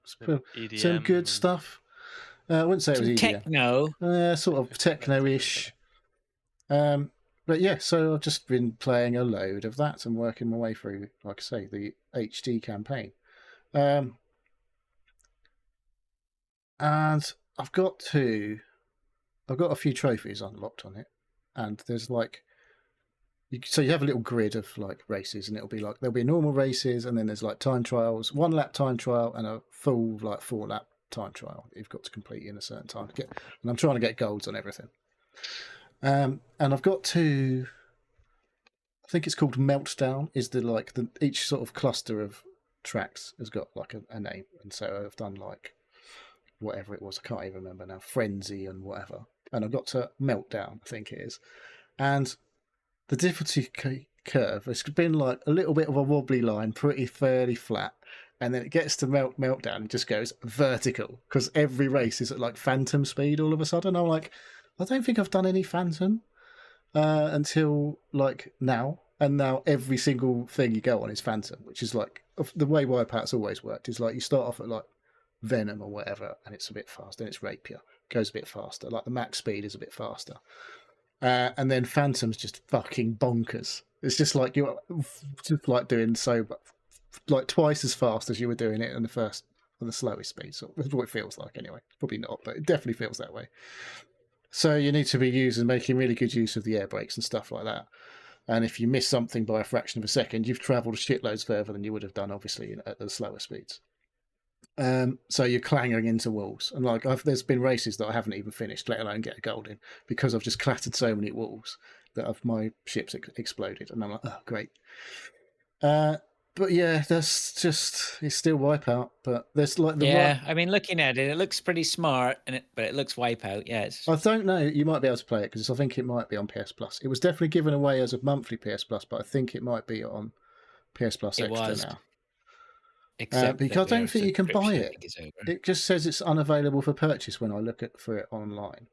EDM. Some good stuff. I wouldn't say it was Some EDM. techno. Sort of techno-ish. But yeah, so I've just been playing a load of that and working my way through, like I say, the HD campaign. And I've got a few trophies unlocked on it, and there's like, so you have a little grid of like races, and it'll be like there'll be normal races, and then there's like time trials, 1 lap time trial, and a full like 4 lap time trial you've got to complete in a certain time to get. And I'm trying to get golds on everything. And I've got to, I think it's called Meltdown. Is each sort of cluster of tracks has got like a name, and so I've done like whatever it was, I can't even remember now, Frenzy and whatever, and I've got to Meltdown, I think it is, and the difficulty curve has been like a little bit of a wobbly line, fairly flat, and then it gets to Meltdown and just goes vertical because every race is at like phantom speed all of a sudden. I'm like, I don't think I've done any phantom until like now, and now every single thing you go on is phantom, which is like the way Wipeout's always worked. Is like you start off at like Venom or whatever, and it's a bit fast. Then it's Rapier, goes a bit faster. Like the max speed is a bit faster, and then Phantom's just fucking bonkers. It's just like you're just like doing like twice as fast as you were doing it on the slowest speed. So that's what it feels like anyway. Probably not, but it definitely feels that way. So you need to be making really good use of the air brakes and stuff like that. And if you miss something by a fraction of a second, you've travelled shitloads further than you would have done, obviously, at the slower speeds. So you're clanging into walls. And like there's been races that I haven't even finished, let alone get a gold in, because I've just clattered so many walls that my ship's exploded. And I'm like, oh, great. But yeah, it's still Wipeout. But there's like I mean, looking at it, it looks pretty smart, but it looks Wipeout. Yeah, I don't know. You might be able to play it because I think it might be on PS Plus. It was definitely given away as a monthly PS Plus, but I think it might be on PS Plus Extra now. Because I don't think you can buy it. It just says it's unavailable for purchase when I look for it online.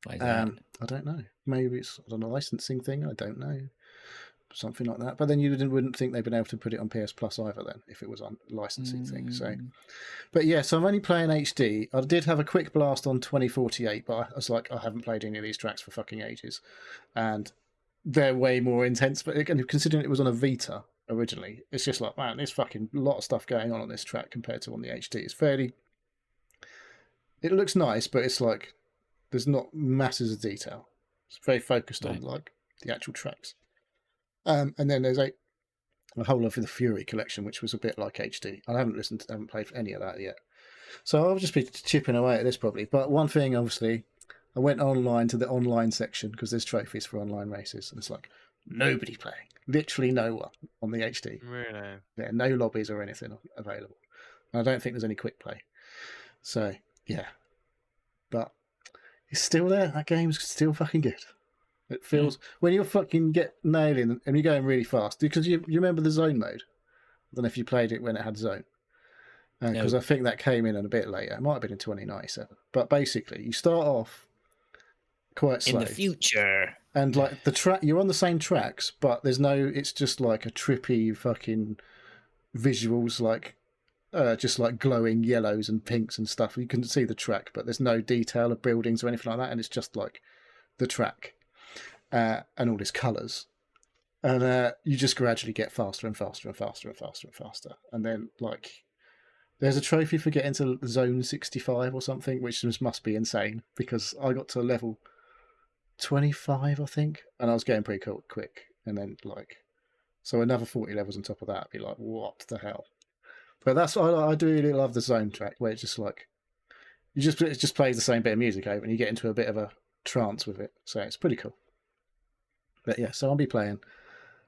Why is that? I don't know. Maybe it's a licensing thing. I don't know. Something like that. But then you wouldn't think they'd been able to put it on PS Plus either then, if it was on licensing thing. So, but yeah, so I'm only playing HD. I did have a quick blast on 2048, but I was like, I haven't played any of these tracks for fucking ages, and they're way more intense. But again, considering it was on a Vita originally, it's just like, man, there's fucking lot of stuff going on this track compared to on the HD. It's fairly, it looks nice, but it's like there's not masses of detail. It's very focused on like the actual tracks. And then there's a whole lot of the Fury collection, which was a bit like HD. I haven't played any of that yet. So I'll just be chipping away at this probably. But one thing, obviously, I went online to the online section because there's trophies for online races. And it's like, nobody playing. Literally no one on the HD. Really? Yeah, no lobbies or anything available. And I don't think there's any quick play. So, yeah. But it's still there. That game's still fucking good. It feels when you're fucking nailing and you're going really fast, because you remember the zone mode. I don't know if you played it when it had zone, because I think that came in a bit later. It might have been in 2097, but basically you start off quite slow in the future, and like the track, you're on the same tracks, but there's no. It's just like a trippy fucking visuals, like just like glowing yellows and pinks and stuff. You can see the track, but there's no detail of buildings or anything like that, and it's just like the track. And all these colours, and you just gradually get faster and faster and faster and faster and faster, and then like there's a trophy for getting to zone 65 or something, which just must be insane because I got to level 25, I think, and I was getting pretty quick, and then like so another 40 levels on top of that, I'd be like, what the hell? But I do really love the zone track where it's just like it just plays the same bit of music over, and you get into a bit of a trance with it, so it's pretty cool. But yeah, so I'll be playing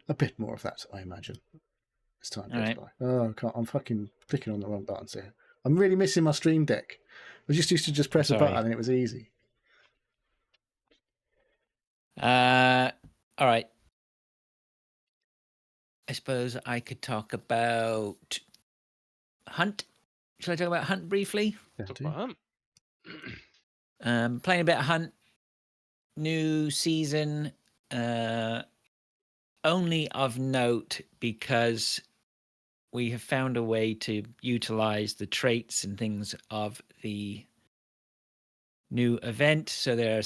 a bit more of that, I imagine, as time goes by. Oh, I'm fucking clicking on the wrong buttons here. I'm really missing my Stream Deck. I just used to just press a button and it was easy. All right. I suppose I could talk about Hunt. Shall I talk about Hunt briefly? Talk about Hunt. Playing a bit of Hunt. New season. Only of note because we have found a way to utilize the traits and things of the new event. So there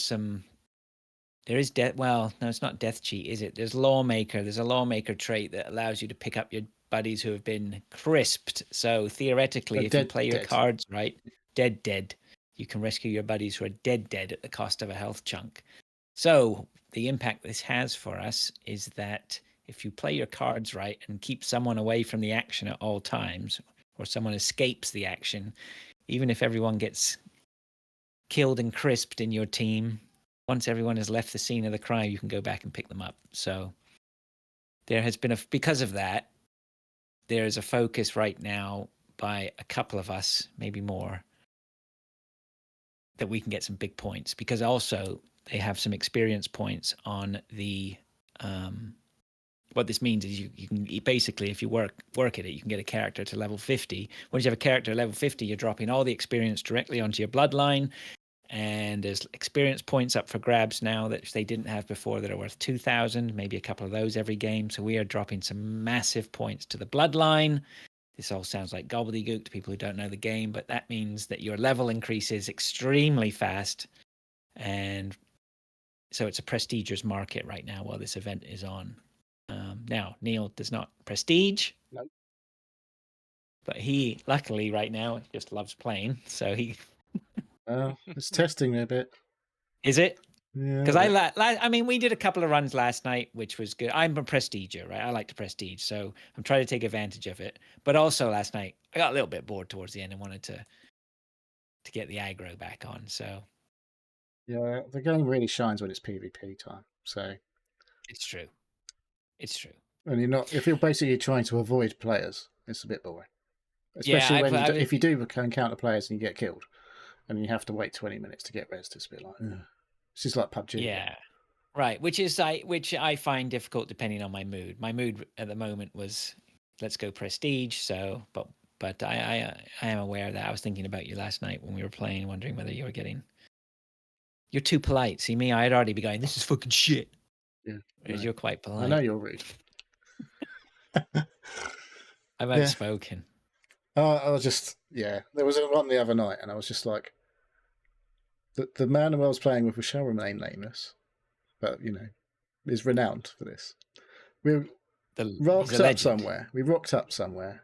is death. Well, no, it's not death cheat, is it? There's Lawmaker. There's a Lawmaker trait that allows you to pick up your buddies who have been crisped. So theoretically, if you play your cards right, dead, you can rescue your buddies who are dead at the cost of a health chunk. So the impact this has for us is that if you play your cards right and keep someone away from the action at all times, or someone escapes the action, even if everyone gets killed and crisped in your team, once everyone has left the scene of the crime, you can go back and pick them up. So there has been because of that, there is a focus right now by a couple of us, maybe more, that we can get some big points, because also they have some experience points on the what this means is you can basically, if you work at it, you can get a character to level 50. Once you have a character at level 50, you're dropping all the experience directly onto your bloodline, and there's experience points up for grabs now that they didn't have before that are worth 2,000, maybe a couple of those every game. So we are dropping some massive points to the bloodline. This all sounds like gobbledygook to people who don't know the game, but that means that your level increases extremely fast. And so it's a prestigious market right now while this event is on. Now, Neil does not prestige. No. But he, luckily, right now, just loves playing. So he... it's testing me a bit. Is it? Yeah. Because I mean, we did a couple of runs last night, which was good. I'm a prestiger, right? I like to prestige, so I'm trying to take advantage of it. But also last night, I got a little bit bored towards the end and wanted to get the aggro back on. So yeah, the game really shines when it's PvP time. So it's true. It's true. And if you're basically trying to avoid players, it's a bit boring. Especially if you do encounter players and you get killed, and you have to wait 20 minutes to get res. It's a bit like, this is like PUBG. Yeah, right. Which I find difficult depending on my mood. My mood at the moment was, let's go prestige. So, but I am aware that I was thinking about you last night when we were playing, wondering whether you were getting. You're too polite. See me, I'd already be going, this is fucking shit. Yeah, whereas you're quite polite. I know you're rude. I'm outspoken. I was just, there was a one the other night, and I was just like, the man who I was playing with, shall remain nameless, but is renowned for this. We rocked up somewhere,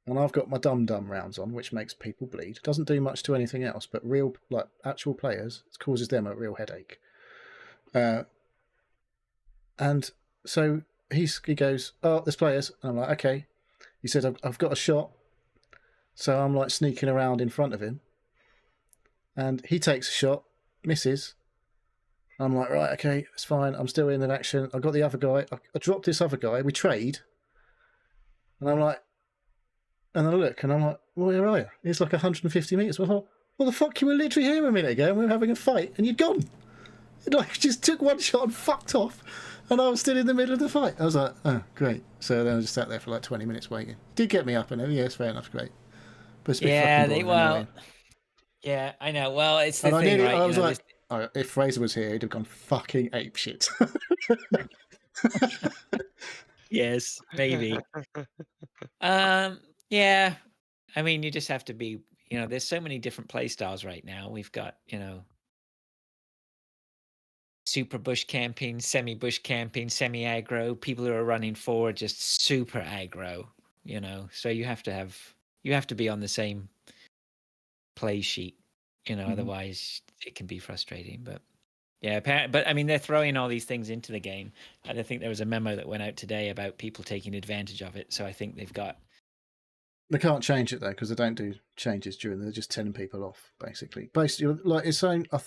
and I've got my dum-dum rounds on, which makes people bleed. Doesn't do much to anything else, but actual players, it causes them a real headache. And so he goes, oh, there's players. And I'm like, okay. He said, I've got a shot. So I'm like sneaking around in front of him. And he takes a shot, misses. I'm like, right, okay, it's fine. I'm still in action. I've got the other guy. I dropped this other guy. We trade. And I'm like, and I look, and I'm like, well, where are you? It's like 150 meters. I thought, well, the fuck, you were literally here a minute ago, and we were having a fight, and you'd gone. It just took one shot and fucked off. And I was still in the middle of the fight. I was like, oh, great. So then I just sat there for like 20 minutes waiting. Did get me up and everything. Yes, fair enough, great. But it's yeah, I know. Well, it's the thing, right? I was like, if Fraser was here, he'd have gone fucking apeshit. Yes, maybe. Yeah. I mean, you just have to be, there's so many different play styles right now. We've got, super bush camping, semi-bush camping, semi-aggro, people who are running forward, just super aggro, so you have to be on the same play sheet, otherwise it can be frustrating. But yeah, but I mean, they're throwing all these things into the game. And I think there was a memo that went out today about people taking advantage of it. So I think they can't change it though, because they don't do changes they're just telling people off, basically. Basically, like it's saying, I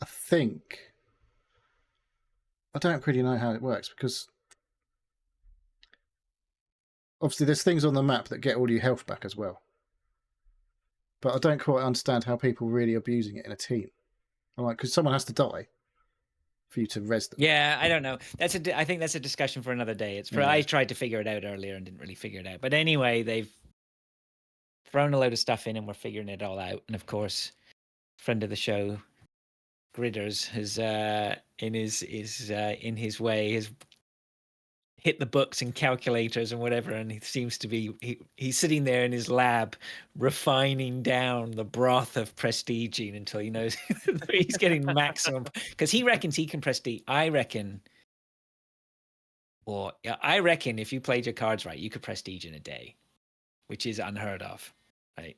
think, I don't really know how it works, because obviously there's things on the map that get all your health back as well. But I don't quite understand how people really abusing it in a team. I'm like, because someone has to die for you to res them. Yeah, I don't know. I think that's a discussion for another day. I tried to figure it out earlier and didn't really figure it out. But anyway, they've thrown a load of stuff in and we're figuring it all out. And of course, friend of the show, Gridders, has in his way has hit the books and calculators and whatever, and he seems to be he's sitting there in his lab refining down the broth of prestiging until he knows he's getting maximum, because he reckons he can prestige. I reckon if you played your cards right, you could prestige in a day, which is unheard of, right?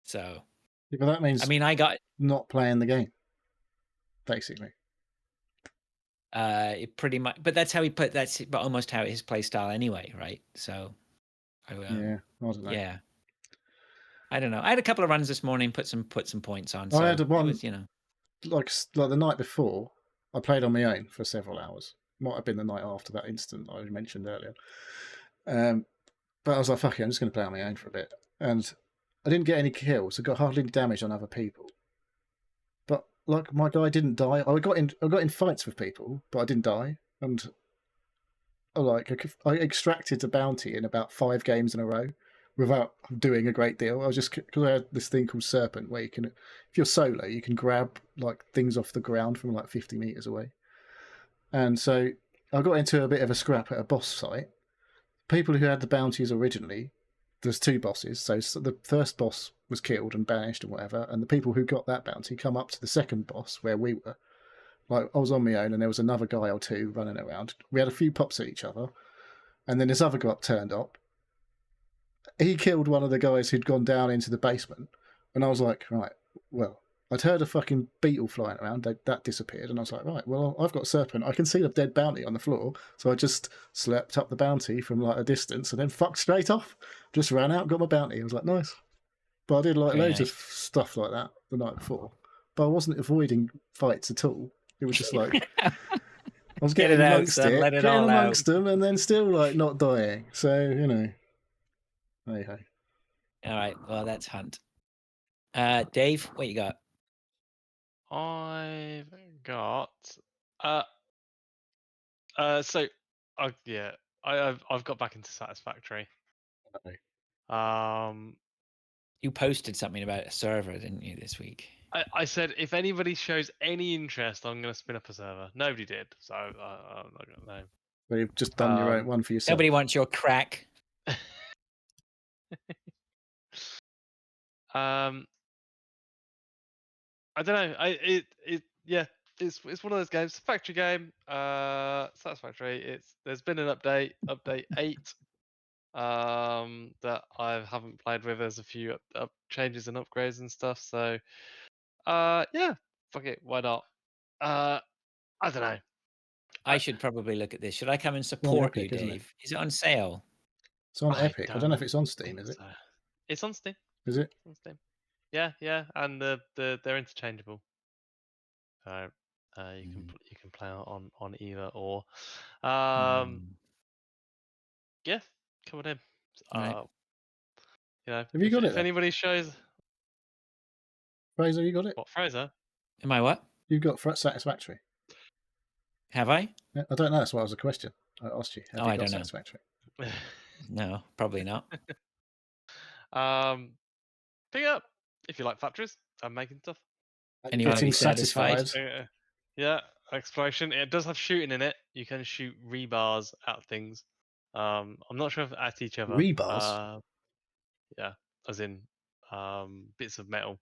So yeah, but that means I got not playing the game, basically. It pretty much, but that's how that's almost how his play style anyway, right? So yeah, I don't know. Yeah, I don't know. I had a couple of runs this morning, put some points on. I So had one, it was, like the night before, I played on my own for several hours. Might have been the night after that incident I mentioned earlier. But I was like, fuck it, I'm just going to play on my own for a bit. And I didn't get any kills. I got hardly any damage on other people. But like my guy didn't die. I got in fights with people, but I didn't die. And I extracted a bounty in about 5 games in a row without doing a great deal. I was just, because I had this thing called Serpent, where you can, if you're solo, you can grab like things off the ground from like 50 meters away. And so I got into a bit of a scrap at a boss site. People who had the bounties originally, there's 2 bosses. So the first boss was killed and banished and whatever, and the people who got that bounty come up to the second boss where we were. Like, I was on my own and there was another guy or 2 running around. We had a few pops at each other, and then this other guy turned up. He killed one of the guys who'd gone down into the basement, and I was like, right, well, I'd heard a fucking beetle flying around. That disappeared, and I was like, right, well, I've got Serpent. I can see the dead bounty on the floor, so I just slept up the bounty from like a distance, and then fucked straight off. Just ran out, got my bounty. I was like, nice. But I did like Very loads nice. of stuff like that the night before, but I wasn't avoiding fights at all. It was just like I was Get getting it out, amongst son, let it getting all amongst out. them, and then still like not dying. So hey ho. All right, well, that's Hunt. Dave, what you got? I've got so I've got back into Satisfactory. You posted something about a server, didn't you, this week? I said if anybody shows any interest, I'm going to spin up a server. Nobody did, so I'm not going to know. But you've just done your own one for yourself. Nobody wants your crack. I don't know. It's one of those games. Factory game. Satisfactory. There's been an update 8. That I haven't played with. There's a few changes and upgrades and stuff. So, yeah, fuck it. Why not? I don't know. I should probably look at this. Should I come and support Epic, you, isn't Dave? Is it on sale? It's on Epic. I don't know if it's on Steam, is it? So. It's on Steam. Is it? It's on Steam. Yeah, and they're interchangeable. So you can play on either or. Yeah, come on in. Right. Have you got it? If anybody shows, Fraser, you got it? What, Fraser? Am I what? You've got Satisfactory. Have I? Yeah, I don't know. That's why it was a question. I asked you. Have you I got don't know. Satisfactory? No, probably not. Pick it up if you like factories and making stuff. And you want to be satisfied? Yeah, exploration. It does have shooting in it. You can shoot rebars at things. I'm not sure if at each other. Rebars? Yeah, as in bits of metal.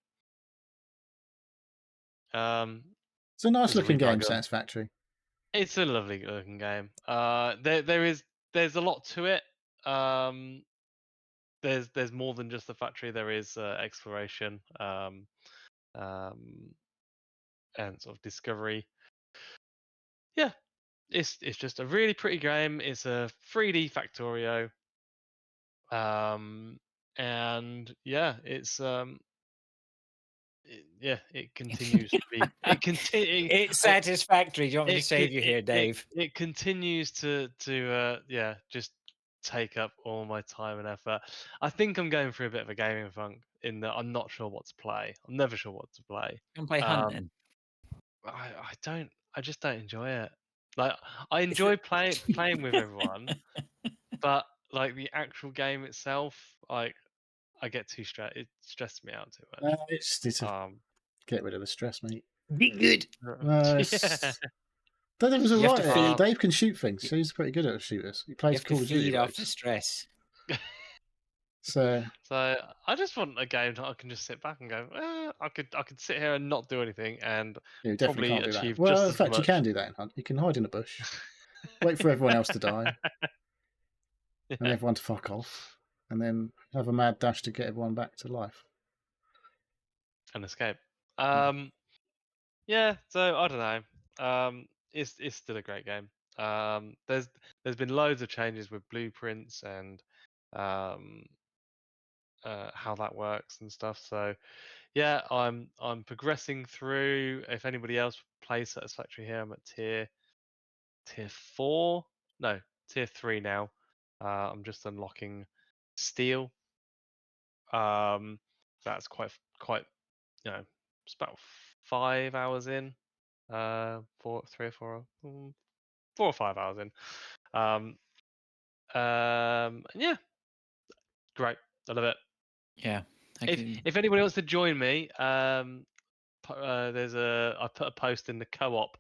It's a nice looking game, Satisfactory. It's a lovely looking game. There's a lot to it. There's more than just the factory. There is exploration and sort of discovery. Yeah, it's just a really pretty game. It's a 3D Factorio. And yeah, it's it continues to be. It's satisfactory. Do you want me to save you here, Dave? It continues to just take up all my time and effort. I think I'm going through a bit of a gaming funk in that I'm not sure what to play. I'm never sure what to play. You can play Hunt then. I I just don't enjoy it. Like, I enjoy playing with everyone, but like the actual game itself, like I get too stressed. It stresses me out too much. It's get rid of the stress, mate. Be good. Yeah. Dave was You have alright to at it. feed- Dave can shoot things. So he's pretty good at shooters. He You plays have to Call of Duty. feed off the loads. stress. So So I just want a game that I can just sit back and go, I could sit here and not do anything and you definitely probably can't do that. achieve Well, just in as fact, you much. can do that in Hunt. You can hide in a bush, wait for everyone else to die, and Yeah. everyone to fuck off, and then have a mad dash to get everyone back to life. And escape. Yeah, so I don't know. It's still a great game. There's been loads of changes with blueprints and how that works and stuff. So yeah, I'm progressing through. If anybody else plays Satisfactory here, I'm at tier 4. No, tier 3 now. I'm just unlocking Steel. That's quite it's about 5 hours in. 4 or 5 hours in. Yeah, great. I love it. Yeah. If anybody wants to join me, I put a post in the co-op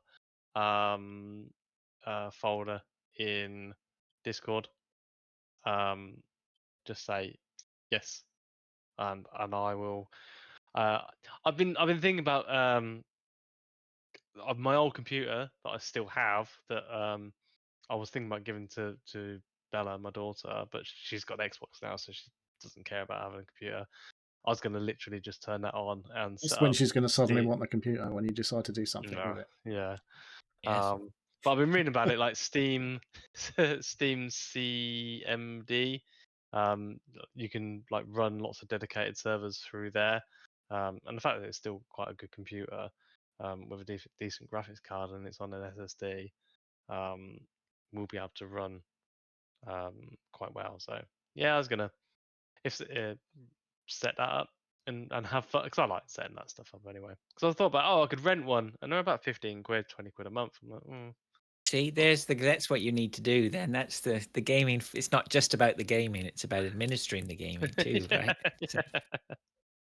folder in Discord. Just say yes, and I will. I've been thinking about my old computer that I still have that I was thinking about giving to Bella, my daughter, but she's got an Xbox now, so she doesn't care about having a computer. I was going to literally just turn that on and That's when she's going to suddenly want the computer when you decide to do something with it. Yeah. Yes. But I've been reading about it, like Steam CMD. You can like run lots of dedicated servers through there, and the fact that it's still quite a good computer with a decent graphics card and it's on an SSD, will be able to run quite well. So yeah, I was gonna set that up and have fun, because I like setting that stuff up anyway. Because I thought about, I could rent one, and they're about 15 quid, 20 quid a month. I'm like, See, that's what you need to do. Then that's the gaming. It's not just about the gaming; it's about administering the gaming too, right?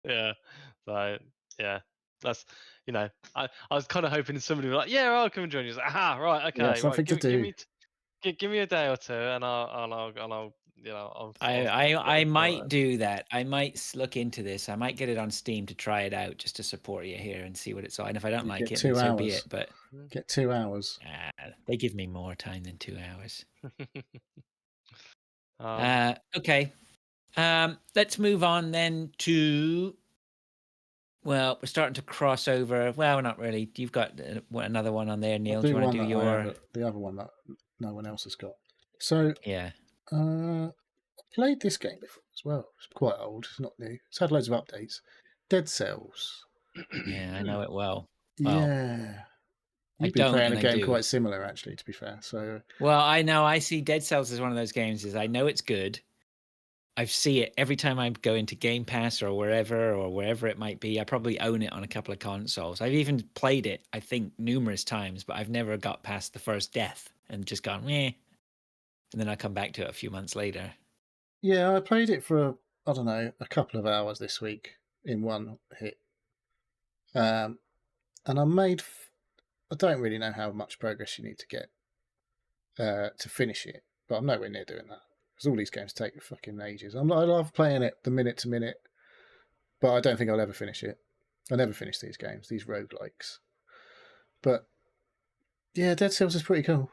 Yeah. So yeah, that's I was kind of hoping somebody would be like, yeah, I'll come and join you. Like, aha, right, okay, Yeah, something right, to do. Give me a day or two, and I'll I might do that. I might look into this. I might get it on Steam to try it out, just to support you here and see what it's on. And if I don't You like get it, 2 then so hours. be it. But get 2 hours. They give me more time than 2 hours. Um, Okay. Let's move on then to. Well, we're starting to cross over. Well, not really. You've got another one on there, Neil. Do you want to do your? The other one that no one else has got. So Yeah. I played this game before as well. It's quite old. It's not new. It's had loads of updates. Dead Cells. Yeah, I know it well. Yeah. You've been playing a game quite similar, actually, to be fair. So. Well, I know. I see Dead Cells as one of those games. I know it's good. I see it every time I go into Game Pass or wherever it might be. I probably own it on a couple of consoles. I've even played it, I think, numerous times, but I've never got past the first death and just gone, meh. And then I come back to it a few months later. Yeah, I played it for, I don't know, a couple of hours this week in one hit. And I don't really know how much progress you need to get to finish it, but I'm nowhere near doing that. Because all these games take fucking ages. I love playing it the minute to minute, but I don't think I'll ever finish it. I never finish these games, these roguelikes. But yeah, Dead Cells is pretty cool.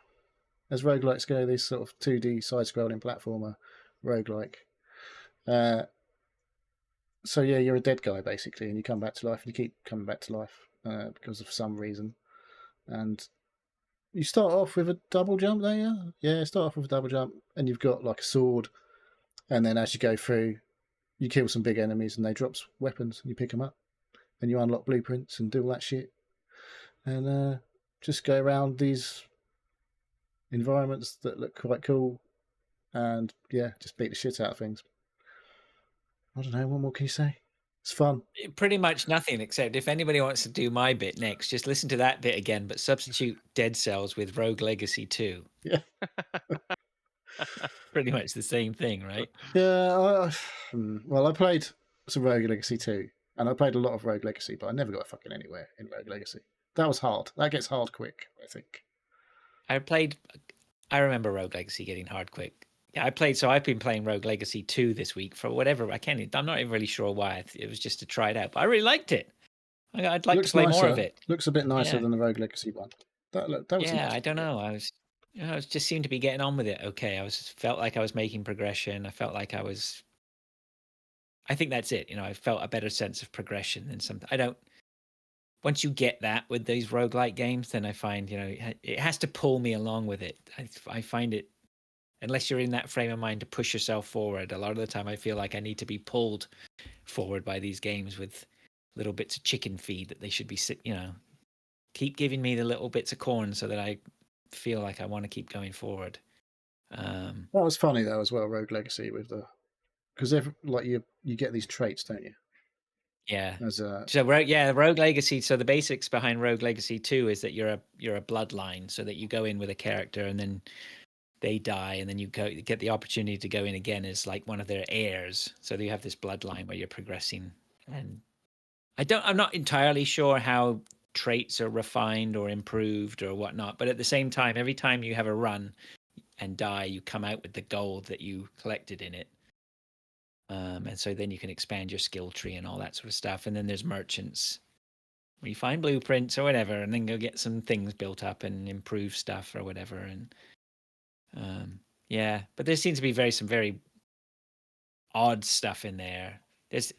As roguelikes go, this sort of 2D side-scrolling platformer roguelike. So yeah, you're a dead guy basically, and you come back to life, and you keep coming back to life because of some reason. And you start off with a double jump there, yeah. Start off with a double jump, and you've got like a sword. And then as you go through, you kill some big enemies, and they drop weapons, and you pick them up, and you unlock blueprints and do all that shit, and just go around these environments that look quite cool, and yeah, just beat the shit out of things. I don't know. What more can you say? It's fun. Pretty much nothing, except if anybody wants to do my bit next, just listen to that bit again, but substitute Dead Cells with Rogue Legacy 2. Yeah. Pretty much the same thing, right? Yeah. Well, I played some Rogue Legacy 2, and I played a lot of Rogue Legacy, but I never got fucking anywhere in Rogue Legacy. That was hard. That gets hard quick, I think. I remember Rogue Legacy getting hard quick. Yeah, I've been playing Rogue Legacy 2 this week for whatever. I'm not even really sure why. It was just to try it out, but I really liked it. I'd like to play more of it. Looks a bit nicer than the Rogue Legacy one. That was I don't know. I just seemed to be getting on with it. Okay, felt like I was making progression. I felt like I think that's it. I felt a better sense of progression than something. Once you get that with these roguelike games, then I find, it has to pull me along with it. I find it, unless you're in that frame of mind to push yourself forward, a lot of the time I feel like I need to be pulled forward by these games with little bits of chicken feed that they should be, keep giving me the little bits of corn so that I feel like I want to keep going forward. That was funny though as well, Rogue Legacy, with because you get these traits, don't you? Yeah. Rogue Legacy. So the basics behind Rogue Legacy 2 is that you're a bloodline, so that you go in with a character and then they die, and then you get the opportunity to go in again as like one of their heirs. So you have this bloodline where you're progressing. And I'm not entirely sure how traits are refined or improved or whatnot, but at the same time, every time you have a run and die, you come out with the gold that you collected in it. And so then you can expand your skill tree and all that sort of stuff. And then there's merchants where you find blueprints or whatever, and then go get some things built up and improve stuff or whatever. And but there seems to be some very odd stuff in there. There's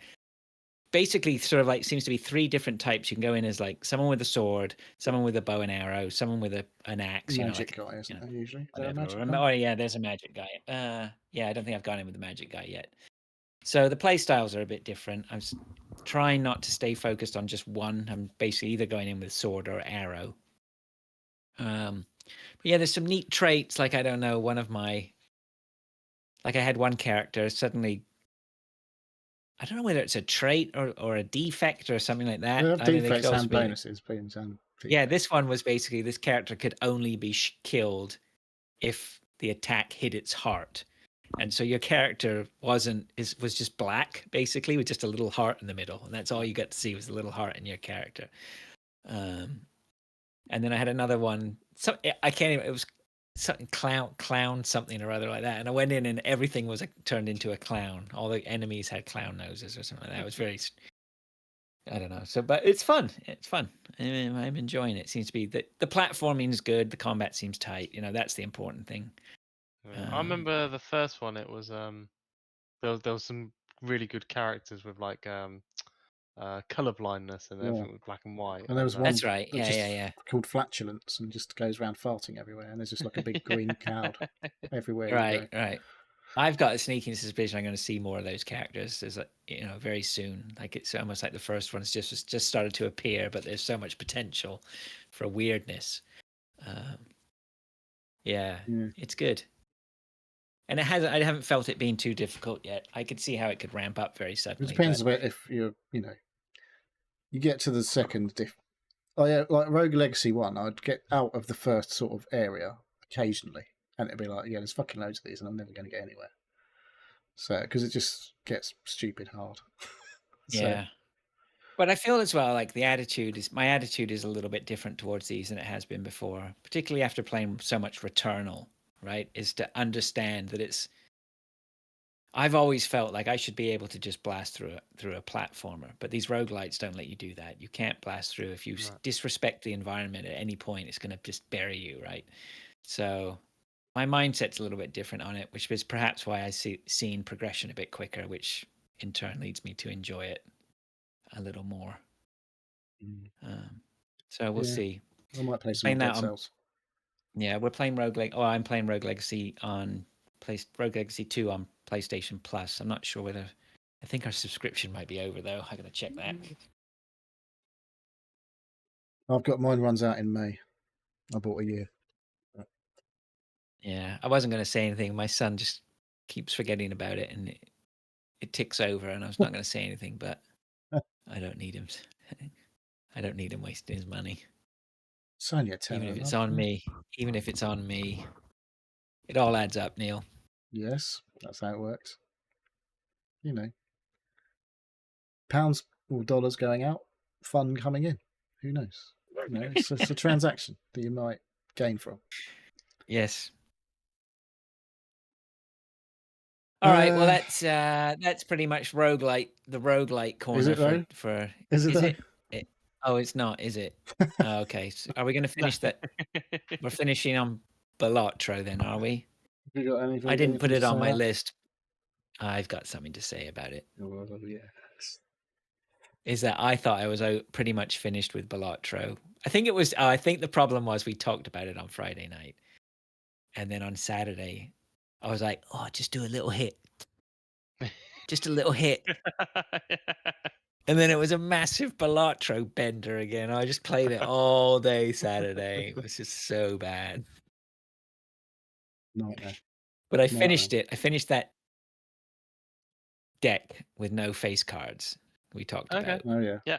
basically sort of like seems to be 3 different types. You can go in as like someone with a sword, someone with a bow and arrow, someone with an axe. Magic guy, isn't there usually? Is there a magic guy? Oh yeah, there's a magic guy. I don't think I've gone in with the magic guy yet. So the play styles are a bit different. I'm trying not to stay focused on just one. I'm basically either going in with sword or arrow. But yeah, there's some neat traits. Like, I don't know, I had one character suddenly, I don't know whether it's a trait or a defect or something like that. They have defects and bonuses. Yeah, this one was basically this character could only be killed if the attack hit its heart. And so your character was just black, basically, with just a little heart in the middle, and that's all you got to see was a little heart in your character. And then I had another one. So I can't even. It was something clown something or other like that. And I went in and everything was turned into a clown. All the enemies had clown noses or something like that. It was very. I don't know. So, but it's fun. It's fun. I'm enjoying it. It seems to be the platforming is good. The combat seems tight. That's the important thing. I remember the first one. It was there was some really good characters with like color blindness and everything was black and white. And there was one that's right. Yeah. Called Flatulence, and just goes around farting everywhere, and there's just like a big green cloud everywhere. Right. I've got a sneaking suspicion I'm going to see more of those characters very soon. Like, it's almost like the first one's just started to appear, but there's so much potential for weirdness. It's good. And I haven't felt it being too difficult yet. I could see how it could ramp up very suddenly. It depends a bit if you get to the second like Rogue Legacy 1, I'd get out of the first sort of area occasionally, and it'd be like, there's fucking loads of these, and I'm never going to get anywhere. So, because it just gets stupid hard. Yeah. But I feel as well like my attitude is a little bit different towards these than it has been before, particularly after playing so much Returnal. Right, is to understand that I've always felt like I should be able to just blast through a platformer, but these roguelites don't let you do that. You can't blast through. If you disrespect the environment at any point, it's going to just bury you, right? So my mindset's a little bit different on it, which is perhaps why I seen progression a bit quicker, which in turn leads me to enjoy it a little more. So we'll see. I might play some Dead Cells. Yeah, we're playing I'm playing Rogue Legacy on Rogue Legacy 2 on PlayStation Plus. I'm not sure whether. I think our subscription might be over though. I gotta check that. I've got mine runs out in May. I bought a year. Yeah, I wasn't going to say anything. My son just keeps forgetting about it, and it ticks over, and I was not going to say anything, but I don't need him. I don't need him wasting his money. It's only a Even if tenner. it's on me. Even if it's on me. It all adds up, Neil. Yes, that's how it works. You know, pounds or dollars going out, fun coming in. Who knows? You know, it's a transaction that you might gain from. Yes. All right. Well, that's pretty much roguelite. The roguelite corner Is it though? for Is it though? Oh, it's not, is it? Oh, okay. So are we going to finish that? We're finishing on Balatro then, are we? Have you got anything? I didn't put anything it to on say my out? list. I've got something to say about it. Oh, yes. Is that I thought I was pretty much finished with Balatro. I think it was. I think the problem was we talked about it on Friday night, and then on Saturday, I was like, "Oh, just do a little hit, just a little hit." And then it was a massive Balatro bender again. I just played it all day Saturday. It was just so bad. Nightmare. But I finished it. I finished that deck with no face cards we talked about. Oh yeah. Yeah.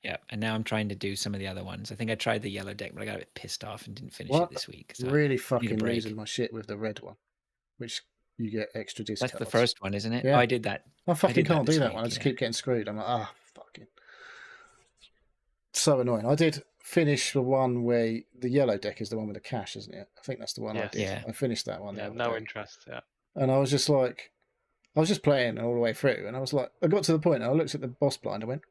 Yeah. And now I'm trying to do some of the other ones. I think I tried the yellow deck, but I got a bit pissed off and didn't finish it this week. So really fucking losing my shit with the red one, which you get extra discounts. That's the first one, isn't it? Yeah. Oh, I did that. I fucking can't do that one. I just keep getting screwed. I'm like, fucking. So annoying. I did finish the one where the yellow deck is the one with the cash, isn't it? I think that's the one I did. Yeah. I finished that one. Yeah, no interest. Yeah. And I was just like, I was just playing all the way through, and I was like, I got to the point, and I looked at the boss blind, I went,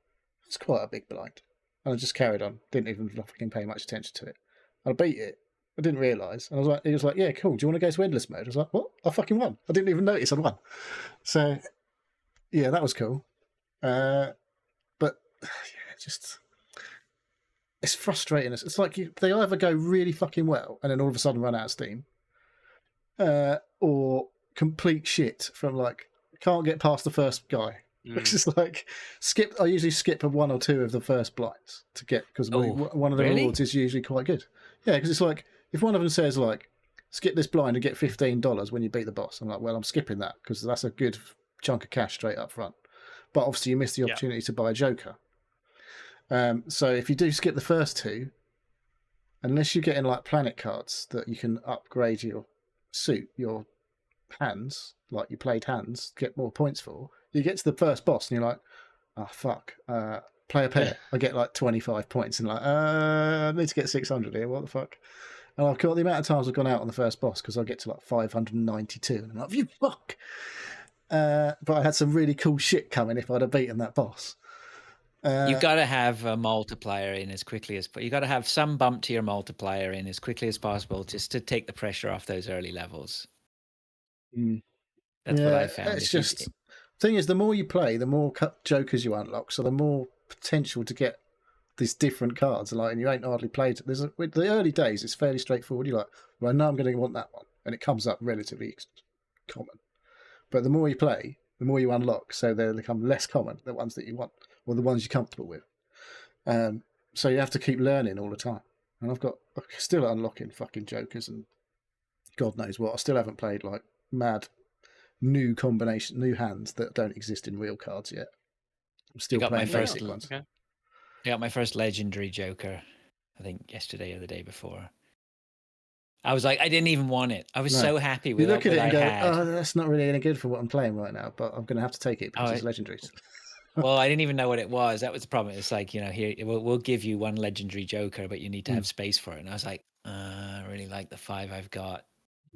it's quite a big blind. And I just carried on, didn't even fucking pay much attention to it. And I beat it. I didn't realise. And I was like, he was like, yeah, cool. Do you want to go to endless mode? I was like, what? I fucking won. I didn't even notice I won. So, yeah, that was cool. But yeah, just it's frustrating. It's like they either go really fucking well and then all of a sudden run out of steam, or complete shit from like can't get past the first guy. It's just like skip. I usually skip one or two of the first blinds to get because one of the rewards is usually quite good. Yeah, because it's like if one of them says like skip this blind and get $15 when you beat the boss, I'm like, well, I'm skipping that because that's a good chunk of cash straight up front. But obviously, you miss the opportunity to buy a Joker. So if you do skip the first two, unless you're getting like planet cards that you can upgrade your suit, your hands, like you played hands, get more points for, you get to the first boss and you're like, oh, fuck, play a pair. I get like 25 points and like, I need to get 600 here. What the fuck? And I've got the amount of times I've gone out on the first boss because I get to like 592 and I'm like, you fuck. But I had some really cool shit coming if I'd have beaten that boss. You've got to have a multiplier in as quickly as you got to have some bump to your multiplier in as quickly as possible just to take the pressure off those early levels. That's what I found. It's just thing is, the more you play, the more Jokers you unlock, so the more potential to get these different cards. Like, and you ain't hardly played. With the early days, it's fairly straightforward. You're like, well, I know I'm going to want that one, and it comes up relatively common. But the more you play, the more you unlock, so they become less common, the ones that you want, or the ones you're comfortable with. So you have to keep learning all the time. And I'm still unlocking fucking Jokers and God knows what. I still haven't played like mad new hands that don't exist in real cards yet. I'm still playing basic ones. I got my first legendary Joker, I think yesterday or the day before. I was like, I didn't even want it. I was so happy with it. You look at it and go, oh, that's not really any good for what I'm playing right now, but I'm going to have to take it because it's legendaries. Well, I didn't even know what it was. That was the problem. It's like, here, we'll give you one legendary Joker, but you need to have space for it. And I was like, I really like the 5 I've got,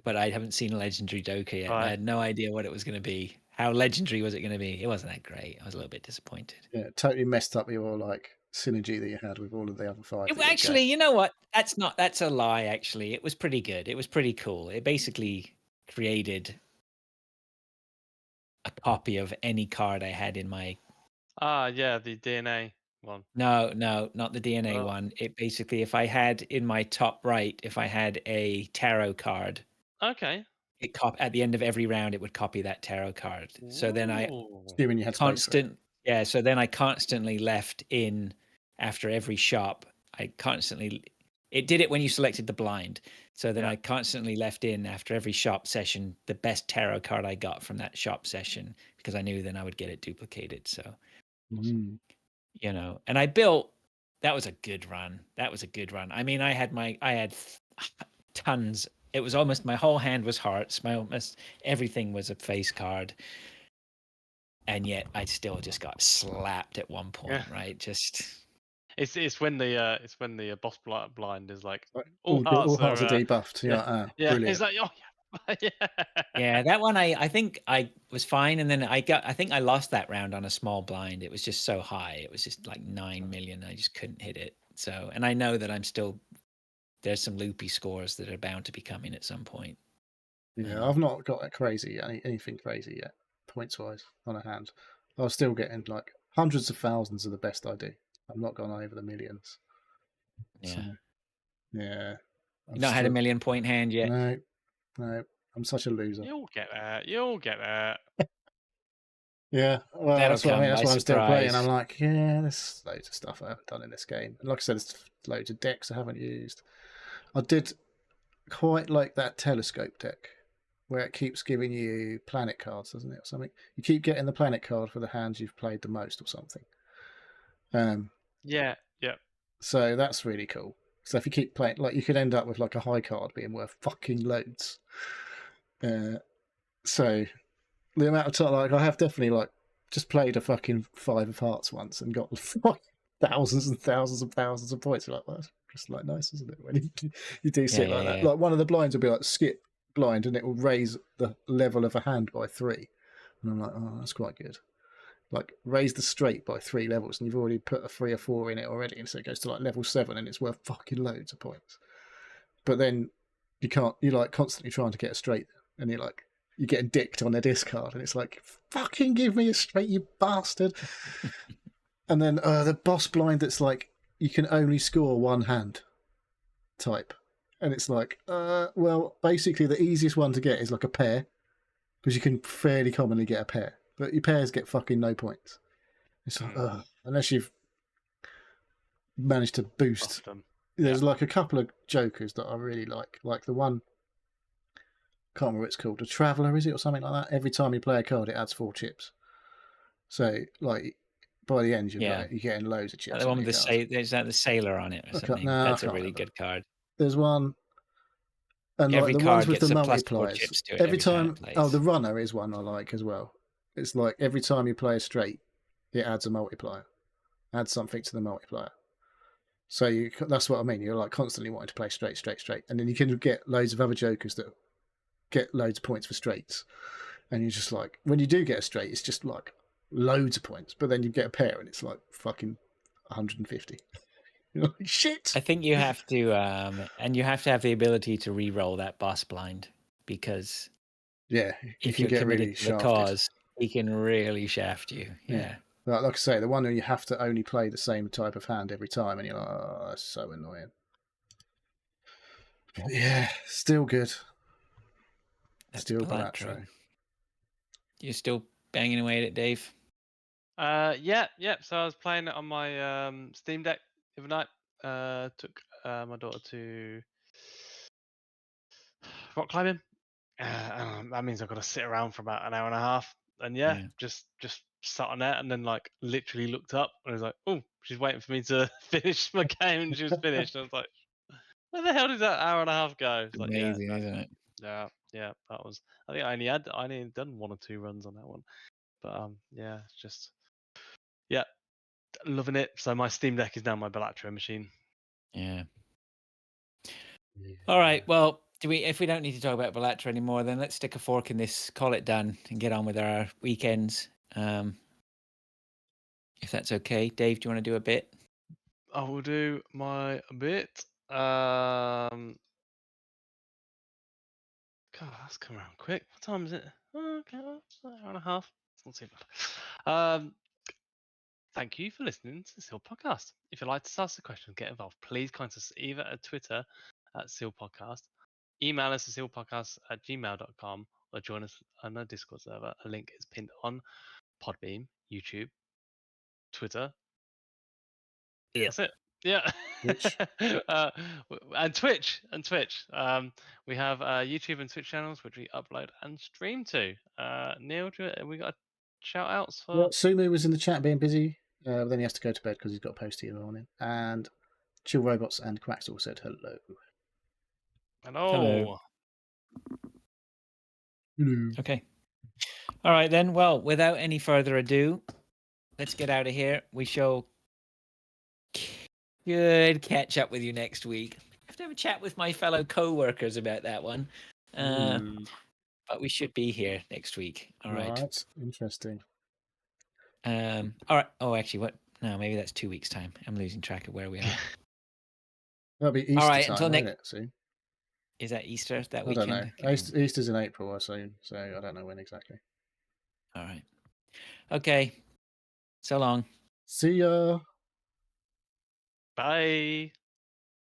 but I haven't seen a legendary Joker yet. Right. I had no idea what it was going to be. How legendary was it going to be? It wasn't that great. I was a little bit disappointed. Yeah, totally messed up your like synergy that you had with all of the other 5. Actually, you know what? That's a lie. Actually, it was pretty good. It was pretty cool. It basically created a copy of any card I had in my. The DNA one. No, not the DNA one. It basically, if I had in my top right, if I had a tarot card. Okay. At the end of every round, it would copy that tarot card. So then assuming you had so then I constantly left in after every shop. It did it when you selected the blind. So then I constantly left in after every shop session the best tarot card I got from that shop session because I knew then I would get it duplicated. So And I built. That was a good run. I mean, I had tons. It was almost my whole hand was hearts. My almost everything was a face card, and yet I still just got slapped at one point. Yeah. Right, just. It's when the boss blind is like all hearts are debuffed. yeah, brilliant. It's like Yeah, that one I think I was fine, and then I think I lost that round on a small blind. It was just so high. It was just like 9 million. I just couldn't hit it. So, and I know that there's some loopy scores that are bound to be coming at some point. Yeah, I've not got anything crazy yet, points wise on a hand. I was still getting like hundreds of thousands of the best I do. I've not gone over the millions. Yeah. So, yeah. You've not had a 1 million point hand yet? No. I'm such a loser. You'll get there. Yeah, well, That'll that's what I mean. That's come why by I'm still playing. I'm surprise. like, yeah, there's loads of stuff I haven't done in this game. And like I said, there's loads of decks I haven't used. I did quite like that telescope deck where it keeps giving you planet cards, doesn't it, or something? You keep getting the planet card for the hands you've played the most or something. Yeah. So that's really cool. So if you keep playing, like, you could end up with like a high card being worth fucking loads. So the amount of time, like, I have definitely like just played a fucking 5 of Hearts once and got thousands and thousands and thousands of points. You're like, well, that's just like nice, isn't it? When you do shit like that. Like one of the blinds will be like skip blind, and it will raise the level of a hand by 3. And I'm like, oh, that's quite good. Like raise the straight by 3 levels, and you've already put a 3 or 4 in it already, and so it goes to like level 7, and it's worth fucking loads of points. But then you're like constantly trying to get a straight, and you're getting dicked on their discard, and it's like, fucking give me a straight, you bastard. And then the boss blind that's like, you can only score 1 hand type. And it's like, well, basically the easiest one to get is like a pair, because you can fairly commonly get a pair. But your pairs get fucking no points. It's like, unless you've managed to boost. There's like a couple of jokers that I really like the one, can't remember what it's called, a Traveller, is it, or something like that? Every time you play a card, it adds 4 chips. So, like, by the end, you're getting loads of chips. The one with is that the sailor on it or something? That's a really good card. There's one, and every like the card ones with the gets multipliers. to it every time, time the runner is one I like as well. It's like every time you play a straight, it adds a multiplier, adds something to the multiplier. So that's what I mean. You're like constantly wanting to play straight, and then you can get loads of other jokers that get loads of points for straights, and you're just like, when you do get a straight, it's just like loads of points, but then you get a pair and it's like fucking 150. You're like, shit. I think you have to, and you have to have the ability to re-roll that boss blind, because if you get really to the cause, he can really shaft you. Yeah. Like I say, the one where you have to only play the same type of hand every time, and you're like, oh, that's so annoying. But yeah, still good. That's still Balatro. You're still banging away at it, Dave? Yeah. So I was playing it on my Steam Deck the other night. Took my daughter to rock climbing. That means I've got to sit around for about an hour and a half, and just sat on that, and then like literally looked up and I was like, oh, she's waiting for me to finish my game, and she was finished. I was like, where the hell did that hour and a half go? It's like, amazing, isn't it? Yeah. That was. I think I only done 1 or 2 runs on that one, but it's just loving it. So my Steam Deck is now my Balatro machine. Yeah. All right. Well, if we don't need to talk about Balatro anymore, then let's stick a fork in this, call it done, and get on with our weekends. If that's okay, Dave, do you want to do a bit? I will do my bit. God, that's come around quick. What time is it? Okay, an hour and a half. It's not too bad. Thank you for listening to the Seal Podcast. If you'd like to ask a question, get involved, please contact us either at Twitter at Seal Podcast, email us at sealpodcast@gmail.com, or join us on our Discord server. A link is pinned on Podbeam, YouTube, Twitter. Yeah. That's it. Yeah. Twitch. and Twitch. We have YouTube and Twitch channels which we upload and stream to. Neil, we got shout outs for Sumu was in the chat being busy. Then he has to go to bed because he's got a postie in the morning. And Chill Robots and Quaxel said hello. Hello. Hello. Okay. All right then. Well, without any further ado, let's get out of here. We shall good catch up with you next week. I have to have a chat with my fellow co-workers about that one. But we should be here next week. All right. Right. Interesting. All right. Oh, actually, what? No, maybe that's 2 weeks' time. I'm losing track of where we are. That'll be Easter All right. time, Until won't next. it? Soon. Is that Easter that I don't weekend? know. Easter's in April, I assume. So I don't know when exactly. All right. Okay. So long. See ya. Bye.